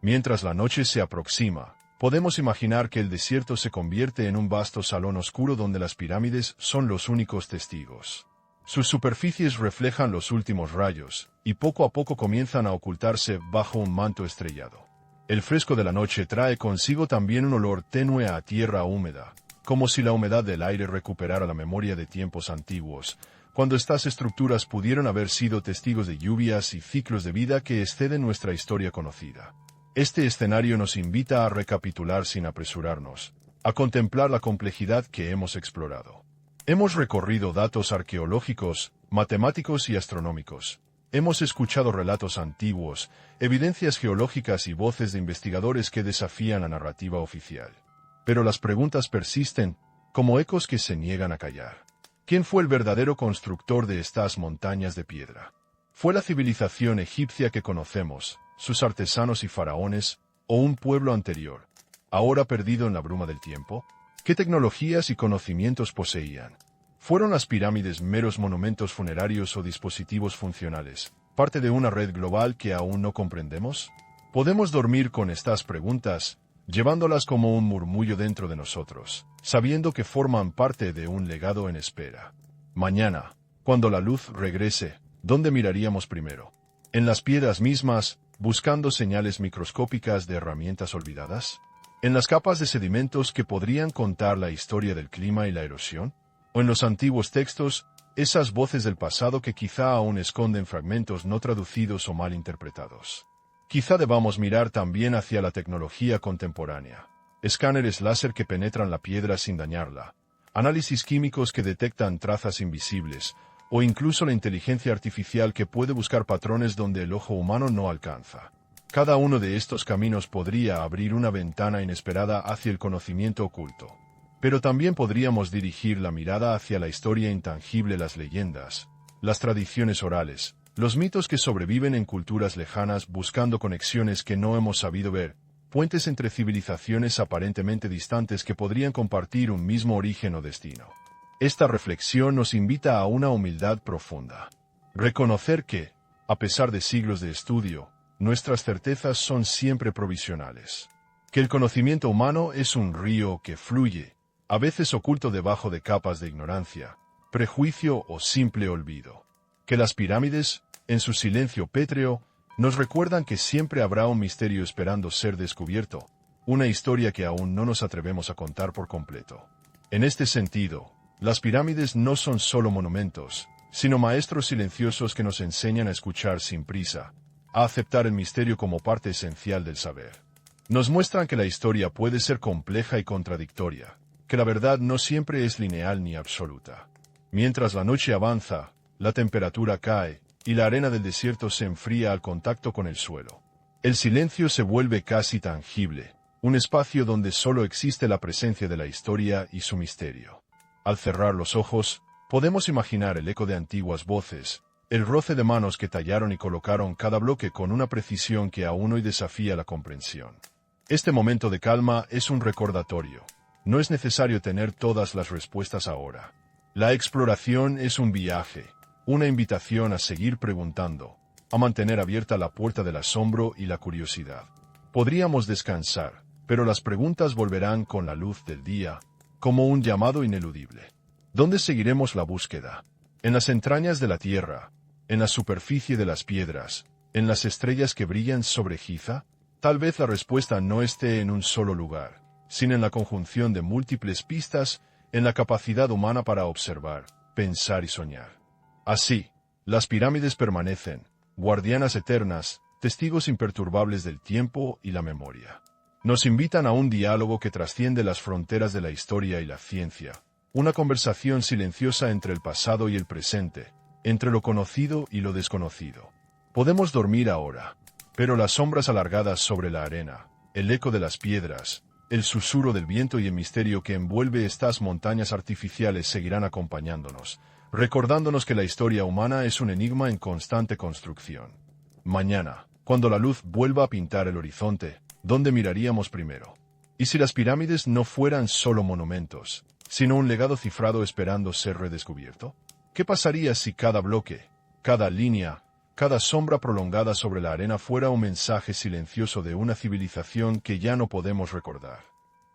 Mientras la noche se aproxima, podemos imaginar que el desierto se convierte en un vasto salón oscuro donde las pirámides son los únicos testigos. Sus superficies reflejan los últimos rayos, y poco a poco comienzan a ocultarse bajo un manto estrellado. El fresco de la noche trae consigo también un olor tenue a tierra húmeda, como si la humedad del aire recuperara la memoria de tiempos antiguos, cuando estas estructuras pudieron haber sido testigos de lluvias y ciclos de vida que exceden nuestra historia conocida. Este escenario nos invita a recapitular sin apresurarnos, a contemplar la complejidad que hemos explorado. Hemos recorrido datos arqueológicos, matemáticos y astronómicos. Hemos escuchado relatos antiguos, evidencias geológicas y voces de investigadores que desafían la narrativa oficial. Pero las preguntas persisten, como ecos que se niegan a callar. ¿Quién fue el verdadero constructor de estas montañas de piedra? ¿Fue la civilización egipcia que conocemos, sus artesanos y faraones, o un pueblo anterior, ahora perdido en la bruma del tiempo? ¿Qué tecnologías y conocimientos poseían? ¿Fueron las pirámides meros monumentos funerarios o dispositivos funcionales, parte de una red global que aún no comprendemos? Podemos dormir con estas preguntas, llevándolas como un murmullo dentro de nosotros, sabiendo que forman parte de un legado en espera. Mañana, cuando la luz regrese, ¿dónde miraríamos primero? ¿En las piedras mismas, buscando señales microscópicas de herramientas olvidadas? ¿En las capas de sedimentos que podrían contar la historia del clima y la erosión? ¿O en los antiguos textos, esas voces del pasado que quizá aún esconden fragmentos no traducidos o mal interpretados? Quizá debamos mirar también hacia la tecnología contemporánea. Escáneres láser que penetran la piedra sin dañarla, análisis químicos que detectan trazas invisibles, o incluso la inteligencia artificial que puede buscar patrones donde el ojo humano no alcanza. Cada uno de estos caminos podría abrir una ventana inesperada hacia el conocimiento oculto. Pero también podríamos dirigir la mirada hacia la historia intangible, las leyendas, las tradiciones orales, los mitos que sobreviven en culturas lejanas buscando conexiones que no hemos sabido ver, puentes entre civilizaciones aparentemente distantes que podrían compartir un mismo origen o destino. Esta reflexión nos invita a una humildad profunda. Reconocer que, a pesar de siglos de estudio, nuestras certezas son siempre provisionales. Que el conocimiento humano es un río que fluye, a veces oculto debajo de capas de ignorancia, prejuicio o simple olvido. Que las pirámides, en su silencio pétreo, nos recuerdan que siempre habrá un misterio esperando ser descubierto, una historia que aún no nos atrevemos a contar por completo. En este sentido, las pirámides no son solo monumentos, sino maestros silenciosos que nos enseñan a escuchar sin prisa, a aceptar el misterio como parte esencial del saber. Nos muestran que la historia puede ser compleja y contradictoria, que la verdad no siempre es lineal ni absoluta. Mientras la noche avanza, la temperatura cae, y la arena del desierto se enfría al contacto con el suelo. El silencio se vuelve casi tangible, un espacio donde solo existe la presencia de la historia y su misterio. Al cerrar los ojos, podemos imaginar el eco de antiguas voces, el roce de manos que tallaron y colocaron cada bloque con una precisión que aún hoy desafía la comprensión. Este momento de calma es un recordatorio. No es necesario tener todas las respuestas ahora. La exploración es un viaje, una invitación a seguir preguntando, a mantener abierta la puerta del asombro y la curiosidad. Podríamos descansar, pero las preguntas volverán con la luz del día, como un llamado ineludible. ¿Dónde seguiremos la búsqueda? ¿En las entrañas de la tierra? ¿En la superficie de las piedras? ¿En las estrellas que brillan sobre Giza? Tal vez la respuesta no esté en un solo lugar, sino en la conjunción de múltiples pistas, en la capacidad humana para observar, pensar y soñar. Así, las pirámides permanecen, guardianas eternas, testigos imperturbables del tiempo y la memoria. Nos invitan a un diálogo que trasciende las fronteras de la historia y la ciencia, una conversación silenciosa entre el pasado y el presente, entre lo conocido y lo desconocido. Podemos dormir ahora, pero las sombras alargadas sobre la arena, el eco de las piedras, el susurro del viento y el misterio que envuelve estas montañas artificiales seguirán acompañándonos, recordándonos que la historia humana es un enigma en constante construcción. Mañana, cuando la luz vuelva a pintar el horizonte, ¿dónde miraríamos primero? ¿Y si las pirámides no fueran solo monumentos, sino un legado cifrado esperando ser redescubierto? ¿Qué pasaría si cada bloque, cada línea, cada sombra prolongada sobre la arena fuera un mensaje silencioso de una civilización que ya no podemos recordar?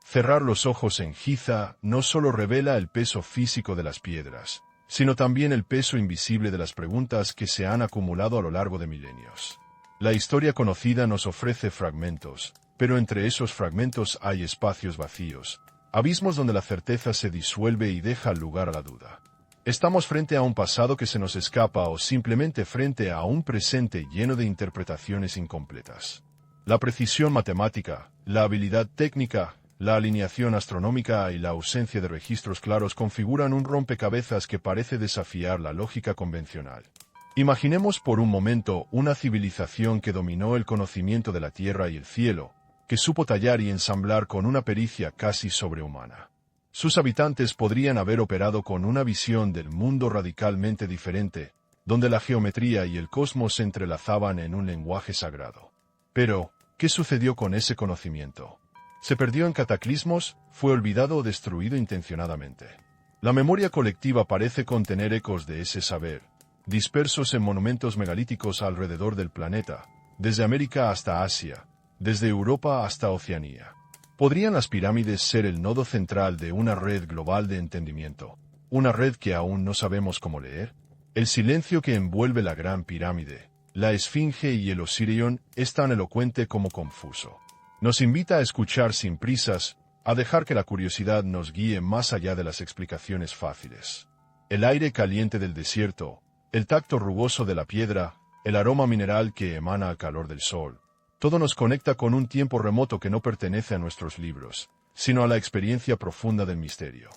Cerrar los ojos en Giza no solo revela el peso físico de las piedras, sino también el peso invisible de las preguntas que se han acumulado a lo largo de milenios. La historia conocida nos ofrece fragmentos, pero entre esos fragmentos hay espacios vacíos, abismos donde la certeza se disuelve y deja lugar a la duda. ¿Estamos frente a un pasado que se nos escapa o simplemente frente a un presente lleno de interpretaciones incompletas? La precisión matemática, la habilidad técnica, la alineación astronómica y la ausencia de registros claros configuran un rompecabezas que parece desafiar la lógica convencional. Imaginemos por un momento una civilización que dominó el conocimiento de la tierra y el cielo, que supo tallar y ensamblar con una pericia casi sobrehumana. Sus habitantes podrían haber operado con una visión del mundo radicalmente diferente, donde la geometría y el cosmos se entrelazaban en un lenguaje sagrado. Pero, ¿qué sucedió con ese conocimiento? ¿Se perdió en cataclismos? ¿Fue olvidado o destruido intencionadamente? La memoria colectiva parece contener ecos de ese saber, dispersos en monumentos megalíticos alrededor del planeta, desde América hasta Asia, desde Europa hasta Oceanía. ¿Podrían las pirámides ser el nodo central de una red global de entendimiento? ¿Una red que aún no sabemos cómo leer? El silencio que envuelve la Gran Pirámide, la Esfinge y el Osirion es tan elocuente como confuso. Nos invita a escuchar sin prisas, a dejar que la curiosidad nos guíe más allá de las explicaciones fáciles. El aire caliente del desierto, el tacto rugoso de la piedra, el aroma mineral que emana al calor del sol. Todo nos conecta con un tiempo remoto que no pertenece a nuestros libros, sino a la experiencia profunda del misterio.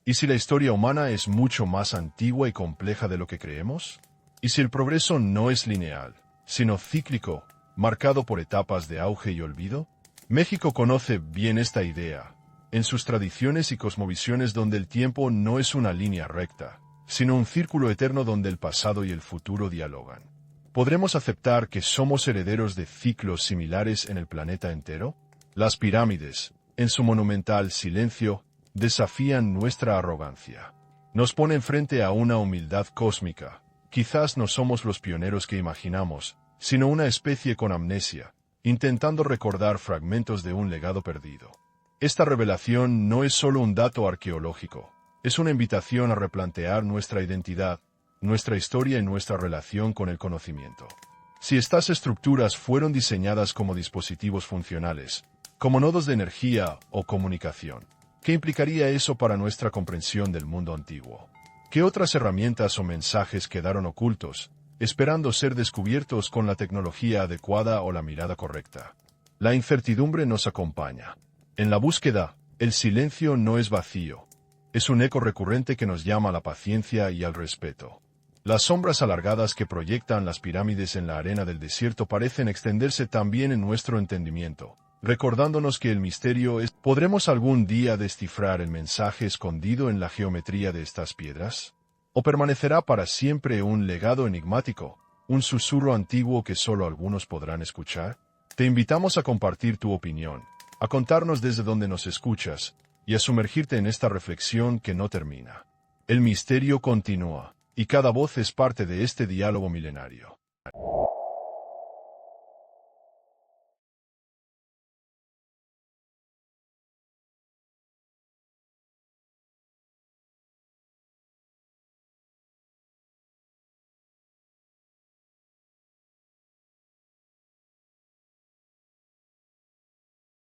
¿Y si la historia humana es mucho más antigua y compleja de lo que creemos? ¿Y si el progreso no es lineal, sino cíclico, marcado por etapas de auge y olvido? México conoce bien esta idea, en sus tradiciones y cosmovisiones donde el tiempo no es una línea recta, sino un círculo eterno donde el pasado y el futuro dialogan. ¿Podremos aceptar que somos herederos de ciclos similares en el planeta entero? Las pirámides, en su monumental silencio, desafían nuestra arrogancia. Nos ponen frente a una humildad cósmica. Quizás no somos los pioneros que imaginamos, sino una especie con amnesia, intentando recordar fragmentos de un legado perdido. Esta revelación no es solo un dato arqueológico, es una invitación a replantear nuestra identidad, nuestra historia y nuestra relación con el conocimiento. Si estas estructuras fueron diseñadas como dispositivos funcionales, como nodos de energía o comunicación, ¿qué implicaría eso para nuestra comprensión del mundo antiguo? ¿Qué otras herramientas o mensajes quedaron ocultos, esperando ser descubiertos con la tecnología adecuada o la mirada correcta? La incertidumbre nos acompaña. En la búsqueda, el silencio no es vacío. Es un eco recurrente que nos llama a la paciencia y al respeto. Las sombras alargadas que proyectan las pirámides en la arena del desierto parecen extenderse también en nuestro entendimiento, recordándonos que el misterio es... ¿Podremos algún día descifrar el mensaje escondido en la geometría de estas piedras? ¿O permanecerá para siempre un legado enigmático, un susurro antiguo que solo algunos podrán escuchar? Te invitamos a compartir tu opinión, a contarnos desde dónde nos escuchas, y a sumergirte en esta reflexión que no termina. El misterio continúa, y cada voz es parte de este diálogo milenario.